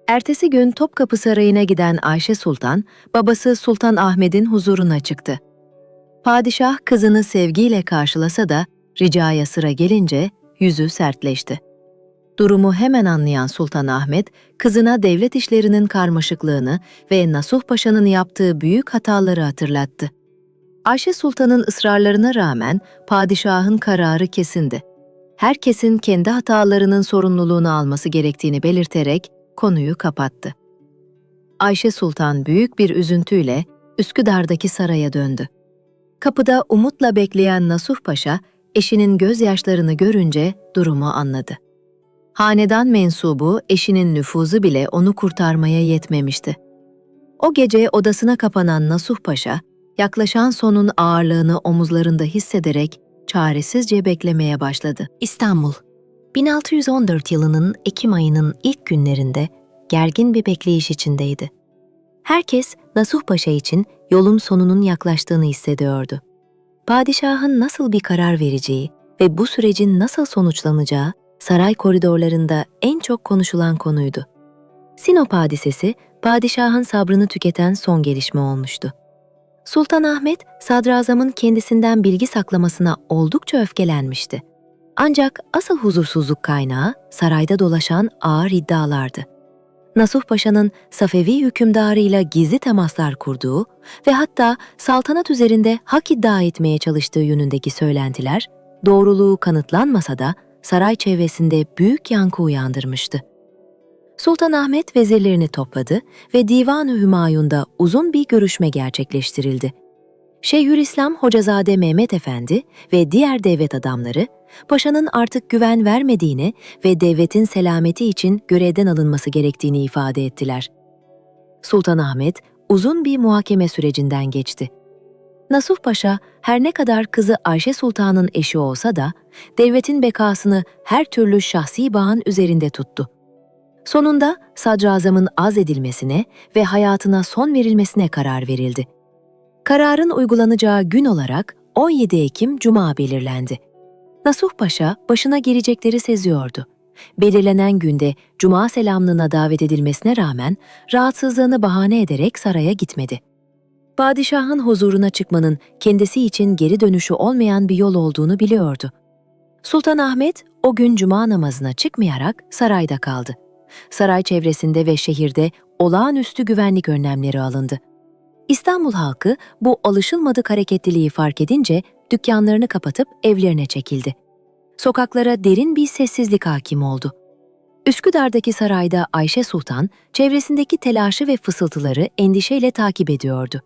[SPEAKER 1] Ertesi gün Topkapı Sarayı'na giden Ayşe Sultan, babası Sultan Ahmet'in huzuruna çıktı. Padişah kızını sevgiyle karşılasa da ricaya sıra gelince yüzü sertleşti. Durumu hemen anlayan Sultan Ahmet, kızına devlet işlerinin karmaşıklığını ve Nasuh Paşa'nın yaptığı büyük hataları hatırlattı. Ayşe Sultan'ın ısrarlarına rağmen padişahın kararı kesindi. Herkesin kendi hatalarının sorumluluğunu alması gerektiğini belirterek konuyu kapattı. Ayşe Sultan büyük bir üzüntüyle Üsküdar'daki saraya döndü. Kapıda umutla bekleyen Nasuh Paşa, eşinin gözyaşlarını görünce durumu anladı. Hanedan mensubu eşinin nüfuzu bile onu kurtarmaya yetmemişti. O gece odasına kapanan Nasuh Paşa, yaklaşan sonun ağırlığını omuzlarında hissederek çaresizce beklemeye başladı. İstanbul, 1614 yılının Ekim ayının ilk günlerinde gergin bir bekleyiş içindeydi. Herkes Nasuh Paşa için yolun sonunun yaklaştığını hissediyordu. Padişahın nasıl bir karar vereceği ve bu sürecin nasıl sonuçlanacağı saray koridorlarında en çok konuşulan konuydu. Sinop hadisesi, padişahın sabrını tüketen son gelişme olmuştu. Sultan Ahmet, sadrazamın kendisinden bilgi saklamasına oldukça öfkelenmişti. Ancak asıl huzursuzluk kaynağı sarayda dolaşan ağır iddialardı. Nasuh Paşa'nın Safevi hükümdarıyla gizli temaslar kurduğu ve hatta saltanat üzerinde hak iddia etmeye çalıştığı yönündeki söylentiler, doğruluğu kanıtlanmasa da saray çevresinde büyük yankı uyandırmıştı. Sultan Ahmet vezirlerini topladı ve Divan-ı Hümayun'da uzun bir görüşme gerçekleştirildi. Şeyhülislam Hocazade Mehmet Efendi ve diğer devlet adamları, paşanın artık güven vermediğini ve devletin selameti için görevden alınması gerektiğini ifade ettiler. Sultan Ahmet uzun bir muhakeme sürecinden geçti. Nasuh Paşa her ne kadar kızı Ayşe Sultan'ın eşi olsa da devletin bekasını her türlü şahsi bağın üzerinde tuttu. Sonunda sadrazamın azledilmesine ve hayatına son verilmesine karar verildi. Kararın uygulanacağı gün olarak 17 Ekim Cuma belirlendi. Nasuh Paşa başına gelecekleri seziyordu. Belirlenen günde Cuma selamlığına davet edilmesine rağmen rahatsızlığını bahane ederek saraya gitmedi. Padişahın huzuruna çıkmanın kendisi için geri dönüşü olmayan bir yol olduğunu biliyordu. Sultan Ahmet o gün Cuma namazına çıkmayarak sarayda kaldı. Saray çevresinde ve şehirde olağanüstü güvenlik önlemleri alındı. İstanbul halkı bu alışılmadık hareketliliği fark edince dükkanlarını kapatıp evlerine çekildi. Sokaklara derin bir sessizlik hakim oldu. Üsküdar'daki sarayda Ayşe Sultan, çevresindeki telaşı ve fısıltıları endişeyle takip ediyordu.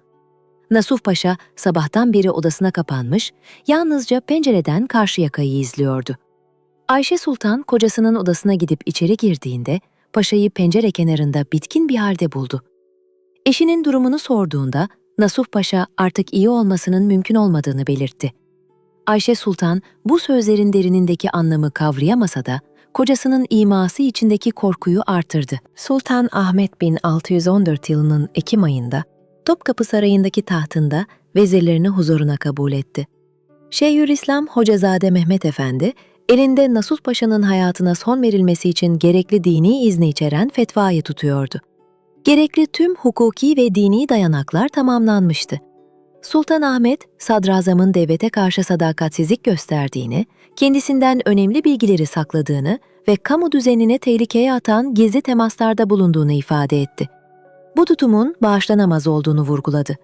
[SPEAKER 1] Nasuh Paşa sabahtan beri odasına kapanmış, yalnızca pencereden Karşıyaka'yı izliyordu. Ayşe Sultan kocasının odasına gidip içeri girdiğinde, paşayı pencere kenarında bitkin bir halde buldu. Eşinin durumunu sorduğunda Nasuh Paşa artık iyi olmasının mümkün olmadığını belirtti. Ayşe Sultan bu sözlerin derinindeki anlamı kavrayamasa da kocasının iması içindeki korkuyu artırdı. Sultan Ahmet 1614 yılının Ekim ayında Topkapı Sarayı'ndaki tahtında vezirlerini huzuruna kabul etti. Şeyhülislam Hocazade Mehmet Efendi, elinde Nasuh Paşa'nın hayatına son verilmesi için gerekli dini izni içeren fetvayı tutuyordu. Gerekli tüm hukuki ve dini dayanaklar tamamlanmıştı. Sultan Ahmet, sadrazamın devlete karşı sadakatsizlik gösterdiğini, kendisinden önemli bilgileri sakladığını ve kamu düzenini tehlikeye atan gizli temaslarda bulunduğunu ifade etti. Bu tutumun bağışlanamaz olduğunu vurguladı.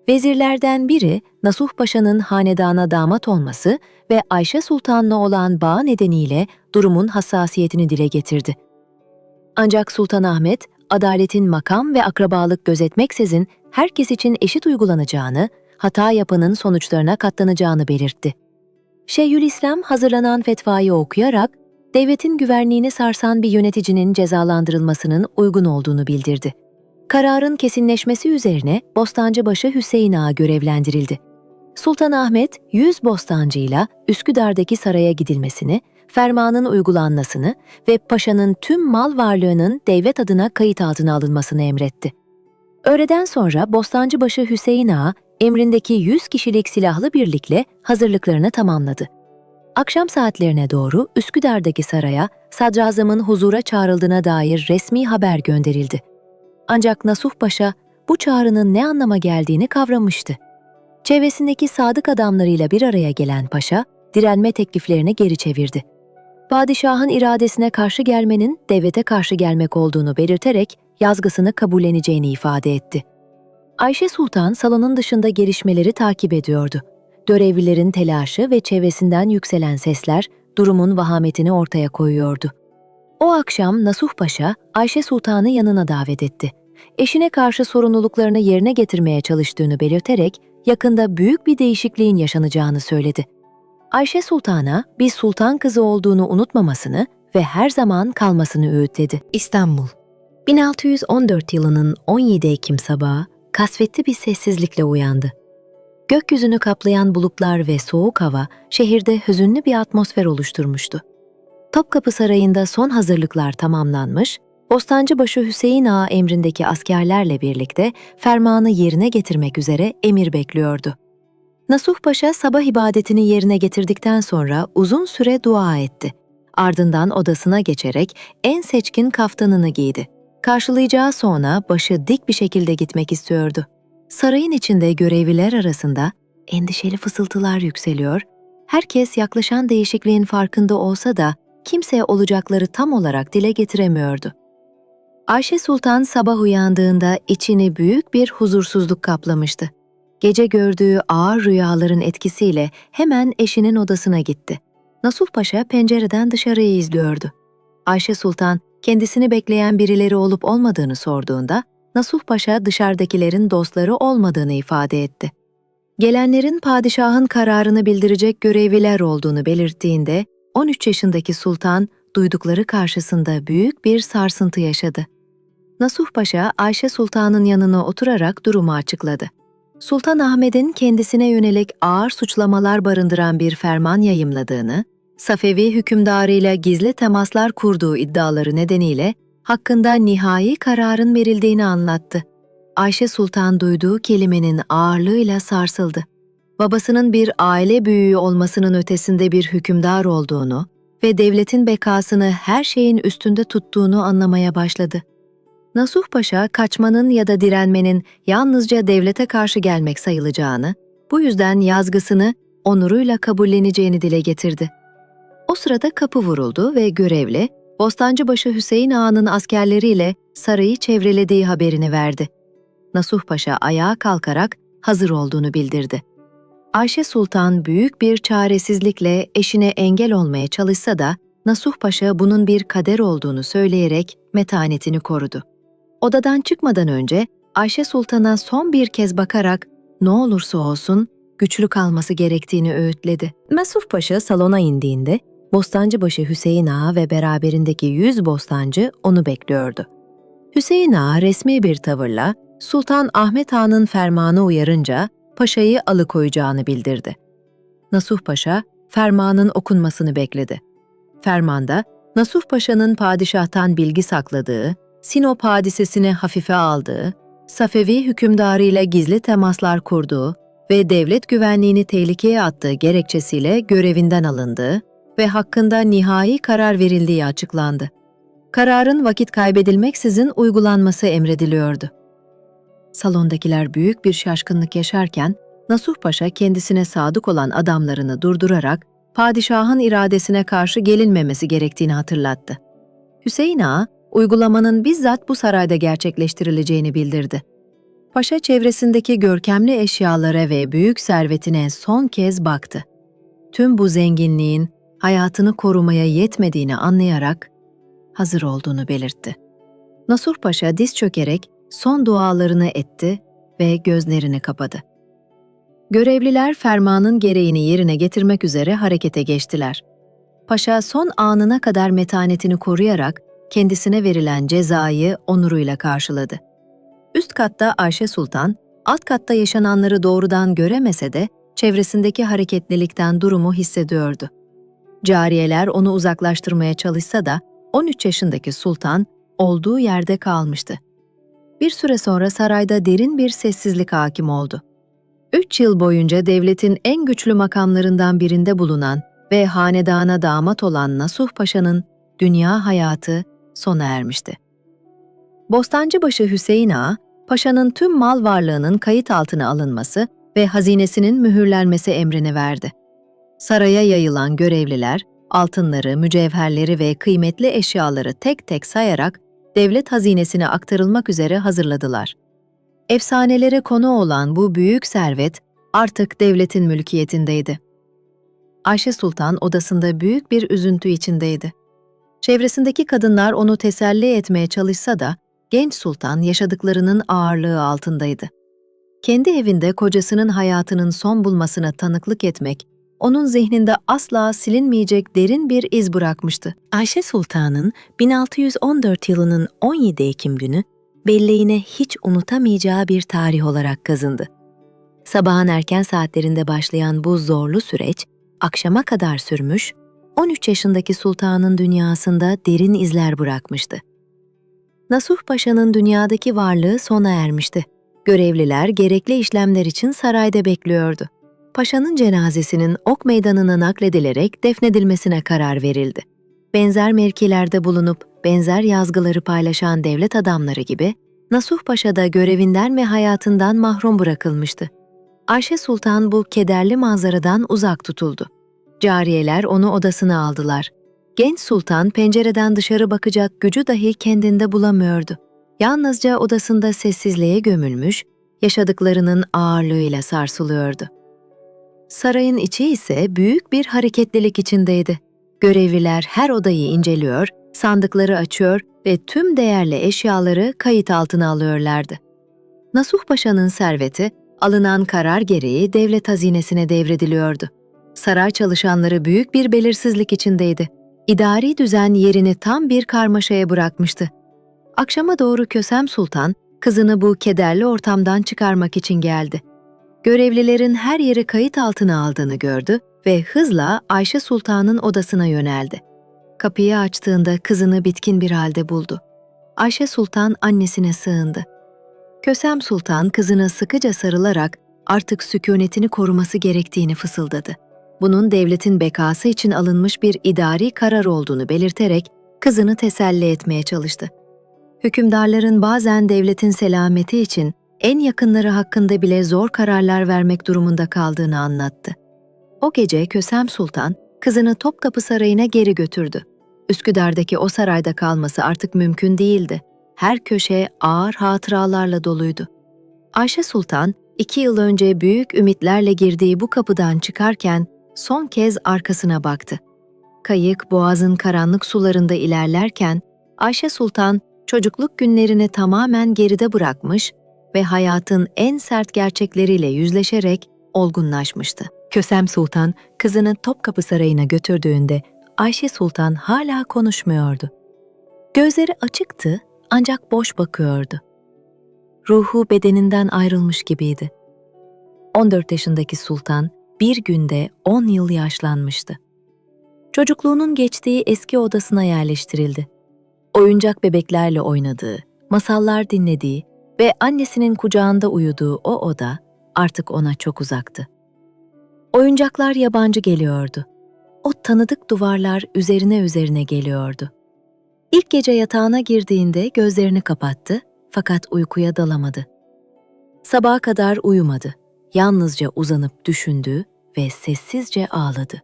[SPEAKER 1] Vezirlerden biri, Nasuh Paşa'nın hanedana damat olması ve Ayşe Sultan'la olan bağı nedeniyle durumun hassasiyetini dile getirdi. Ancak Sultan Ahmet, adaletin makam ve akrabalık gözetmeksizin herkes için eşit uygulanacağını, hata yapanın sonuçlarına katlanacağını belirtti. Şeyhülislam hazırlanan fetvayı okuyarak, devletin güvenliğini sarsan bir yöneticinin cezalandırılmasının uygun olduğunu bildirdi. Kararın kesinleşmesi üzerine Bostancıbaşı Hüseyin Ağa görevlendirildi. Sultan Ahmet, 100 bostancıyla Üsküdar'daki saraya gidilmesini, fermanın uygulanmasını ve paşanın tüm mal varlığının devlet adına kayıt altına alınmasını emretti. Öğleden sonra Bostancıbaşı Hüseyin Ağa, emrindeki 100 kişilik silahlı birlikle hazırlıklarını tamamladı. Akşam saatlerine doğru Üsküdar'daki saraya sadrazamın huzura çağrıldığına dair resmi haber gönderildi. Ancak Nasuh Paşa bu çağrının ne anlama geldiğini kavramıştı. Çevresindeki sadık adamlarıyla bir araya gelen paşa, direnme tekliflerini geri çevirdi. Padişahın iradesine karşı gelmenin devlete karşı gelmek olduğunu belirterek yazgısını kabulleneceğini ifade etti. Ayşe Sultan salonun dışında gelişmeleri takip ediyordu. Görevlilerin telaşı ve çevresinden yükselen sesler durumun vahametini ortaya koyuyordu. O akşam Nasuh Paşa, Ayşe Sultan'ı yanına davet etti. Eşine karşı sorumluluklarını yerine getirmeye çalıştığını belirterek yakında büyük bir değişikliğin yaşanacağını söyledi. Ayşe Sultan'a bir sultan kızı olduğunu unutmamasını ve her zaman kalmasını öğütledi. İstanbul, 1614 yılının 17 Ekim sabahı kasvetli bir sessizlikle uyandı. Gökyüzünü kaplayan bulutlar ve soğuk hava şehirde hüzünlü bir atmosfer oluşturmuştu. Topkapı Sarayı'nda son hazırlıklar tamamlanmış, Bostancıbaşı Hüseyin Ağa emrindeki askerlerle birlikte fermanı yerine getirmek üzere emir bekliyordu. Nasuh Paşa sabah ibadetini yerine getirdikten sonra uzun süre dua etti. Ardından odasına geçerek en seçkin kaftanını giydi. Karşılayacağı sonra başı dik bir şekilde gitmek istiyordu. Sarayın içinde görevliler arasında endişeli fısıltılar yükseliyor, herkes yaklaşan değişikliğin farkında olsa da kimse olacakları tam olarak dile getiremiyordu. Ayşe Sultan sabah uyandığında içini büyük bir huzursuzluk kaplamıştı. Gece gördüğü ağır rüyaların etkisiyle hemen eşinin odasına gitti. Nasuh Paşa pencereden dışarıyı izliyordu. Ayşe Sultan kendisini bekleyen birileri olup olmadığını sorduğunda Nasuh Paşa dışarıdakilerin dostları olmadığını ifade etti. Gelenlerin padişahın kararını bildirecek görevliler olduğunu belirttiğinde 13 yaşındaki sultan duydukları karşısında büyük bir sarsıntı yaşadı. Nasuh Paşa Ayşe Sultan'ın yanına oturarak durumu açıkladı. Sultan Ahmet'in kendisine yönelik ağır suçlamalar barındıran bir ferman yayımladığını, Safevi hükümdarıyla gizli temaslar kurduğu iddiaları nedeniyle hakkında nihai kararın verildiğini anlattı. Ayşe Sultan duyduğu kelimenin ağırlığıyla sarsıldı. Babasının bir aile büyüğü olmasının ötesinde bir hükümdar olduğunu ve devletin bekasını her şeyin üstünde tuttuğunu anlamaya başladı. Nasuh Paşa, kaçmanın ya da direnmenin yalnızca devlete karşı gelmek sayılacağını, bu yüzden yazgısını onuruyla kabulleneceğini dile getirdi. O sırada kapı vuruldu ve görevli, Bostancıbaşı Hüseyin Ağa'nın askerleriyle sarayı çevrelediği haberini verdi. Nasuh Paşa ayağa kalkarak hazır olduğunu bildirdi. Ayşe Sultan büyük bir çaresizlikle eşine engel olmaya çalışsa da Nasuh Paşa bunun bir kader olduğunu söyleyerek metanetini korudu. Odadan çıkmadan önce Ayşe Sultan'a son bir kez bakarak ne olursa olsun güçlü kalması gerektiğini öğütledi. Nasuh Paşa salona indiğinde Bostancıbaşı Hüseyin Ağa ve beraberindeki 100 bostancı onu bekliyordu. Hüseyin Ağa resmi bir tavırla Sultan Ahmet Ağa'nın fermanı uyarınca paşayı alıkoyacağını bildirdi. Nasuh Paşa fermanın okunmasını bekledi. Fermanda Nasuh Paşa'nın padişahtan bilgi sakladığı, Sinop hadisesini hafife aldığı, Safevi hükümdarıyla gizli temaslar kurduğu ve devlet güvenliğini tehlikeye attığı gerekçesiyle görevinden alındığı ve hakkında nihai karar verildiği açıklandı. Kararın vakit kaybedilmeksizin uygulanması emrediliyordu. Salondakiler büyük bir şaşkınlık yaşarken, Nasuh Paşa kendisine sadık olan adamlarını durdurarak padişahın iradesine karşı gelinmemesi gerektiğini hatırlattı. Hüseyin Ağa, uygulamanın bizzat bu sarayda gerçekleştirileceğini bildirdi. Paşa çevresindeki görkemli eşyalara ve büyük servetine son kez baktı. Tüm bu zenginliğin hayatını korumaya yetmediğini anlayarak hazır olduğunu belirtti. Nasuh Paşa diz çökerek son dualarını etti ve gözlerini kapadı. Görevliler fermanın gereğini yerine getirmek üzere harekete geçtiler. Paşa son anına kadar metanetini koruyarak kendisine verilen cezayı onuruyla karşıladı. Üst katta Ayşe Sultan, alt katta yaşananları doğrudan göremese de çevresindeki hareketlilikten durumu hissediyordu. Cariyeler onu uzaklaştırmaya çalışsa da 13 yaşındaki sultan olduğu yerde kalmıştı. Bir süre sonra sarayda derin bir sessizlik hakim oldu. 3 yıl boyunca devletin en güçlü makamlarından birinde bulunan ve hanedana damat olan Nasuh Paşa'nın dünya hayatı sona ermişti. Bostancıbaşı Hüseyin Ağa, paşanın tüm mal varlığının kayıt altına alınması ve hazinesinin mühürlenmesi emrini verdi. Saraya yayılan görevliler, altınları, mücevherleri ve kıymetli eşyaları tek tek sayarak devlet hazinesine aktarılmak üzere hazırladılar. Efsanelere konu olan bu büyük servet artık devletin mülkiyetindeydi. Ayşe Sultan odasında büyük bir üzüntü içindeydi. Çevresindeki kadınlar onu teselli etmeye çalışsa da genç sultan yaşadıklarının ağırlığı altındaydı. Kendi evinde kocasının hayatının son bulmasına tanıklık etmek, onun zihninde asla silinmeyecek derin bir iz bırakmıştı.
[SPEAKER 2] Ayşe Sultan'ın 1614 yılının 17 Ekim günü belleğine hiç unutamayacağı bir tarih olarak kazındı. Sabahın erken saatlerinde başlayan bu zorlu süreç, akşama kadar sürmüş, 13 yaşındaki sultanın dünyasında derin izler bırakmıştı. Nasuh Paşa'nın dünyadaki varlığı sona ermişti. Görevliler gerekli işlemler için sarayda bekliyordu. Paşa'nın cenazesinin Ok Meydanı'na nakledilerek defnedilmesine karar verildi. Benzer mevkilerde bulunup benzer yazgıları paylaşan devlet adamları gibi Nasuh Paşa da görevinden ve hayatından mahrum bırakılmıştı. Ayşe Sultan bu kederli manzaradan uzak tutuldu. Cariyeler onu odasına aldılar. Genç sultan pencereden dışarı bakacak gücü dahi kendinde bulamıyordu. Yalnızca odasında sessizliğe gömülmüş, yaşadıklarının ağırlığıyla sarsılıyordu. Sarayın içi ise büyük bir hareketlilik içindeydi. Görevliler her odayı inceliyor, sandıkları açıyor ve tüm değerli eşyaları kayıt altına alıyorlardı. Nasuh Paşa'nın serveti, alınan karar gereği devlet hazinesine devrediliyordu. Saray çalışanları büyük bir belirsizlik içindeydi. İdari düzen yerini tam bir karmaşaya bırakmıştı. Akşama doğru Kösem Sultan, kızını bu kederli ortamdan çıkarmak için geldi. Görevlilerin her yeri kayıt altına aldığını gördü ve hızla Ayşe Sultan'ın odasına yöneldi. Kapıyı açtığında kızını bitkin bir halde buldu. Ayşe Sultan annesine sığındı. Kösem Sultan kızına sıkıca sarılarak artık sükûnetini koruması gerektiğini fısıldadı. Bunun devletin bekası için alınmış bir idari karar olduğunu belirterek kızını teselli etmeye çalıştı. Hükümdarların bazen devletin selameti için en yakınları hakkında bile zor kararlar vermek durumunda kaldığını anlattı. O gece Kösem Sultan kızını Topkapı Sarayı'na geri götürdü. Üsküdar'daki o sarayda kalması artık mümkün değildi. Her köşe ağır hatıralarla doluydu. Ayşe Sultan, 2 yıl önce büyük ümitlerle girdiği bu kapıdan çıkarken son kez arkasına baktı. Kayık boğazın karanlık sularında ilerlerken Ayşe Sultan çocukluk günlerini tamamen geride bırakmış ve hayatın en sert gerçekleriyle yüzleşerek olgunlaşmıştı. Kösem Sultan kızını Topkapı Sarayı'na götürdüğünde Ayşe Sultan hala konuşmuyordu. Gözleri açıktı ancak boş bakıyordu. Ruhu bedeninden ayrılmış gibiydi. 14 yaşındaki sultan bir günde 10 yıl yaşlanmıştı. Çocukluğunun geçtiği eski odasına yerleştirildi. Oyuncak bebeklerle oynadığı, masallar dinlediği ve annesinin kucağında uyuduğu o oda artık ona çok uzaktı. Oyuncaklar yabancı geliyordu. O tanıdık duvarlar üzerine üzerine geliyordu. İlk gece yatağına girdiğinde gözlerini kapattı fakat uykuya dalamadı. Sabaha kadar uyumadı. Yalnızca uzanıp düşündü ve sessizce ağladı.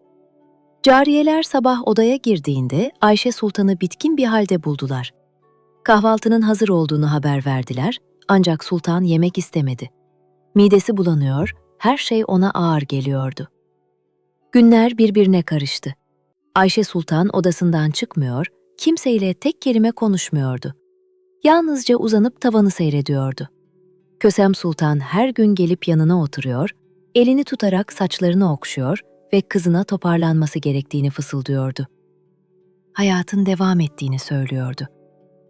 [SPEAKER 2] Cariyeler sabah odaya girdiğinde Ayşe Sultan'ı bitkin bir halde buldular. Kahvaltının hazır olduğunu haber verdiler ancak sultan yemek istemedi. Midesi bulanıyor, her şey ona ağır geliyordu. Günler birbirine karıştı. Ayşe Sultan odasından çıkmıyor, kimseyle tek kelime konuşmuyordu. Yalnızca uzanıp tavanı seyrediyordu. Kösem Sultan her gün gelip yanına oturuyor, elini tutarak saçlarını okşuyor
[SPEAKER 1] ve kızına toparlanması gerektiğini fısıldıyordu. Hayatın devam ettiğini söylüyordu.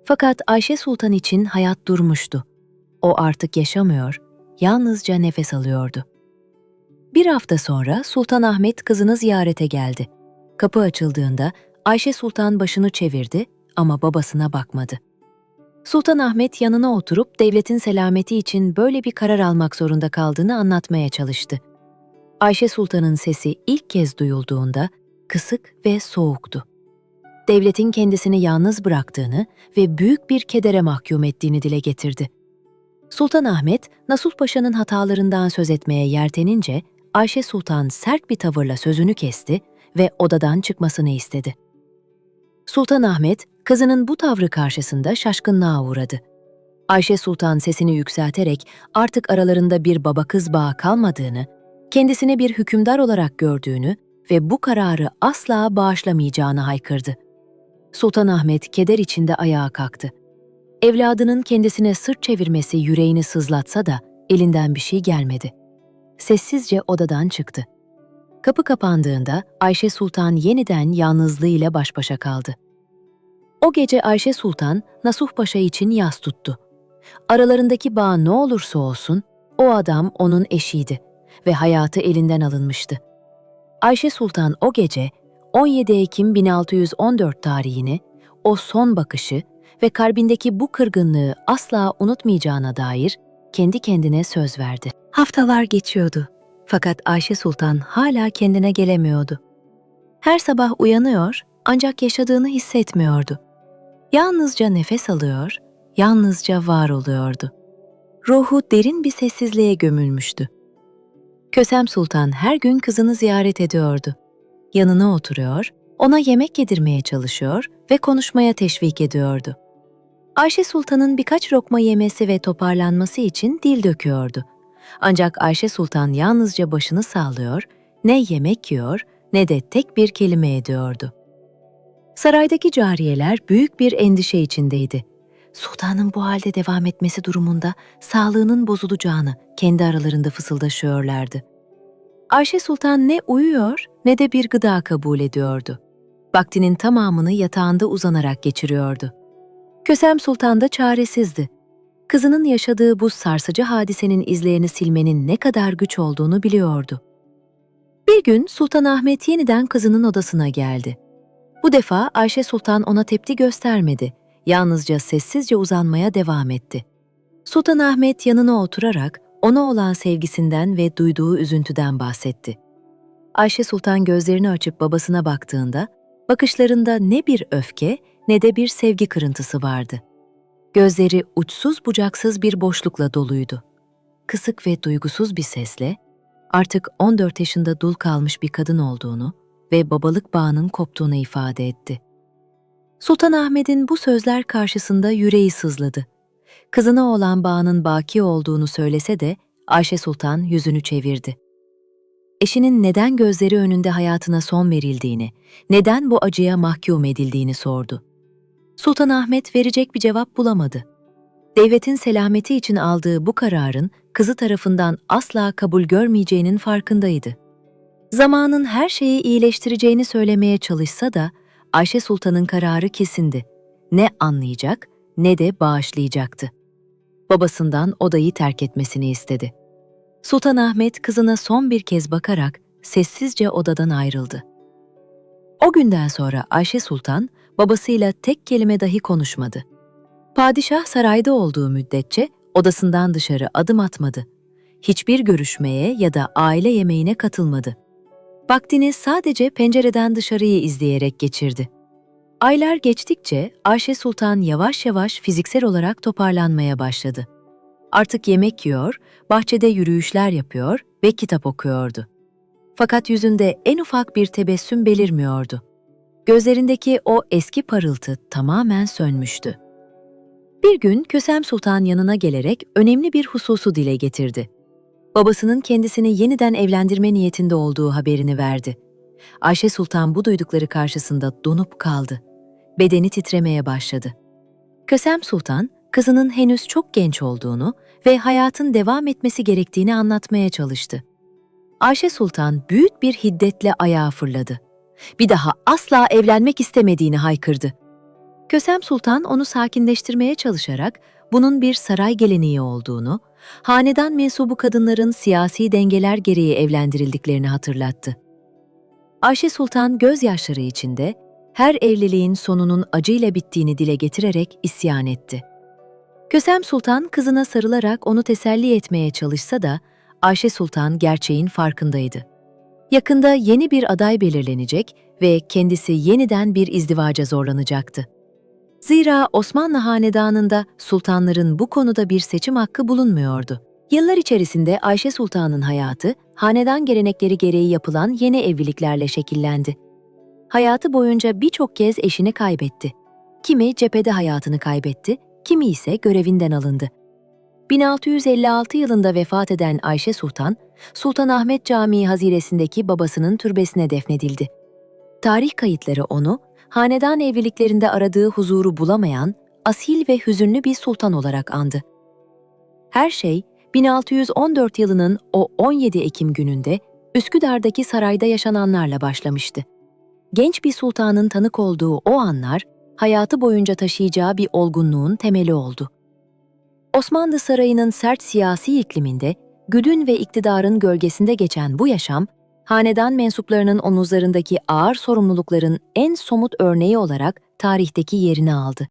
[SPEAKER 1] Fakat Ayşe Sultan için hayat durmuştu. O artık yaşamıyor, yalnızca nefes alıyordu. Bir hafta sonra Sultan Ahmet kızını ziyarete geldi. Kapı açıldığında Ayşe Sultan başını çevirdi ama babasına bakmadı. Sultan Ahmet yanına oturup devletin selameti için böyle bir karar almak zorunda kaldığını anlatmaya çalıştı. Ayşe Sultan'ın sesi ilk kez duyulduğunda kısık ve soğuktu. Devletin kendisini yalnız bıraktığını ve büyük bir kedere mahkum ettiğini dile getirdi. Sultan Ahmet, Nasuh Paşa'nın hatalarından söz etmeye yeltenince, Ayşe Sultan sert bir tavırla sözünü kesti ve odadan çıkmasını istedi. Sultan Ahmet, kızının bu tavrı karşısında şaşkınlığa uğradı. Ayşe Sultan sesini yükselterek artık aralarında bir baba-kız bağı kalmadığını, kendisini bir hükümdar olarak gördüğünü ve bu kararı asla bağışlamayacağını haykırdı. Sultan Ahmet keder içinde ayağa kalktı. Evladının kendisine sırt çevirmesi yüreğini sızlatsa da elinden bir şey gelmedi. Sessizce odadan çıktı. Kapı kapandığında Ayşe Sultan yeniden yalnızlığıyla baş başa kaldı. O gece Ayşe Sultan Nasuh Paşa için yas tuttu. Aralarındaki bağ ne olursa olsun o adam onun eşiydi ve hayatı elinden alınmıştı. Ayşe Sultan o gece 17 Ekim 1614 tarihini, o son bakışı ve kalbindeki bu kırgınlığı asla unutmayacağına dair kendi kendine söz verdi. Haftalar geçiyordu. Fakat Ayşe Sultan hala kendine gelemiyordu. Her sabah uyanıyor ancak yaşadığını hissetmiyordu. Yalnızca nefes alıyor, yalnızca var oluyordu. Ruhu derin bir sessizliğe gömülmüştü. Kösem Sultan her gün kızını ziyaret ediyordu. Yanına oturuyor, ona yemek yedirmeye çalışıyor ve konuşmaya teşvik ediyordu. Ayşe Sultan'ın birkaç lokma yemesi ve toparlanması için dil döküyordu. Ancak Ayşe Sultan yalnızca başını sallıyor, ne yemek yiyor ne de tek bir kelime ediyordu. Saraydaki cariyeler büyük bir endişe içindeydi. Sultanın bu halde devam etmesi durumunda sağlığının bozulacağını kendi aralarında fısıldaşıyorlardı. Ayşe Sultan ne uyuyor ne de bir gıda kabul ediyordu. Vaktinin tamamını yatağında uzanarak geçiriyordu. Kösem Sultan da çaresizdi. Kızının yaşadığı bu sarsıcı hadisenin izlerini silmenin ne kadar güç olduğunu biliyordu. Bir gün Sultan Ahmet yeniden kızının odasına geldi. Bu defa Ayşe Sultan ona tepki göstermedi. Yalnızca sessizce uzanmaya devam etti. Sultan Ahmet yanına oturarak ona olan sevgisinden ve duyduğu üzüntüden bahsetti. Ayşe Sultan gözlerini açıp babasına baktığında, bakışlarında ne bir öfke ne de bir sevgi kırıntısı vardı. Gözleri uçsuz bucaksız bir boşlukla doluydu. Kısık ve duygusuz bir sesle, artık 14 yaşında dul kalmış bir kadın olduğunu ve babalık bağının koptuğunu ifade etti. Sultan Ahmet'in bu sözler karşısında yüreği sızladı. Kızına olan bağının baki olduğunu söylese de Ayşe Sultan yüzünü çevirdi. Eşinin neden gözleri önünde hayatına son verildiğini, neden bu acıya mahkum edildiğini sordu. Sultan Ahmet verecek bir cevap bulamadı. Devletin selameti için aldığı bu kararın kızı tarafından asla kabul görmeyeceğinin farkındaydı. Zamanın her şeyi iyileştireceğini söylemeye çalışsa da Ayşe Sultan'ın kararı kesindi. Ne anlayacak ne de bağışlayacaktı. Babasından odayı terk etmesini istedi. Sultan Ahmet kızına son bir kez bakarak sessizce odadan ayrıldı. O günden sonra Ayşe Sultan babasıyla tek kelime dahi konuşmadı. Padişah sarayda olduğu müddetçe odasından dışarı adım atmadı. Hiçbir görüşmeye ya da aile yemeğine katılmadı. Vaktini sadece pencereden dışarıyı izleyerek geçirdi. Aylar geçtikçe Ayşe Sultan yavaş yavaş fiziksel olarak toparlanmaya başladı. Artık yemek yiyor, bahçede yürüyüşler yapıyor ve kitap okuyordu. Fakat yüzünde en ufak bir tebessüm belirmiyordu. Gözlerindeki o eski parıltı tamamen sönmüştü. Bir gün Kösem Sultan yanına gelerek önemli bir hususu dile getirdi. Babasının kendisini yeniden evlendirme niyetinde olduğu haberini verdi. Ayşe Sultan bu duydukları karşısında donup kaldı. Bedeni titremeye başladı. Kösem Sultan, kızının henüz çok genç olduğunu ve hayatın devam etmesi gerektiğini anlatmaya çalıştı. Ayşe Sultan büyük bir hiddetle ayağa fırladı. Bir daha asla evlenmek istemediğini haykırdı. Kösem Sultan onu sakinleştirmeye çalışarak bunun bir saray geleneği olduğunu, hanedan mensubu kadınların siyasi dengeler gereği evlendirildiklerini hatırlattı. Ayşe Sultan gözyaşları içinde her evliliğin sonunun acıyla bittiğini dile getirerek isyan etti. Kösem Sultan kızına sarılarak onu teselli etmeye çalışsa da Ayşe Sultan gerçeğin farkındaydı. Yakında yeni bir aday belirlenecek ve kendisi yeniden bir izdivaca zorlanacaktı. Zira Osmanlı hanedanında sultanların bu konuda bir seçim hakkı bulunmuyordu. Yıllar içerisinde Ayşe Sultan'ın hayatı, hanedan gelenekleri gereği yapılan yeni evliliklerle şekillendi. Hayatı boyunca birçok kez eşini kaybetti. Kimi cephede hayatını kaybetti, kimi ise görevinden alındı. 1656 yılında vefat eden Ayşe Sultan, Sultanahmet Camii haziresindeki babasının türbesine defnedildi. Tarih kayıtları onu, hanedan evliliklerinde aradığı huzuru bulamayan, asil ve hüzünlü bir sultan olarak andı. Her şey, 1614 yılının o 17 Ekim gününde Üsküdar'daki sarayda yaşananlarla başlamıştı. Genç bir sultanın tanık olduğu o anlar, hayatı boyunca taşıyacağı bir olgunluğun temeli oldu. Osmanlı Sarayı'nın sert siyasi ikliminde, güdün ve iktidarın gölgesinde geçen bu yaşam, hanedan mensuplarının omuzlarındaki ağır sorumlulukların en somut örneği olarak tarihteki yerini aldı.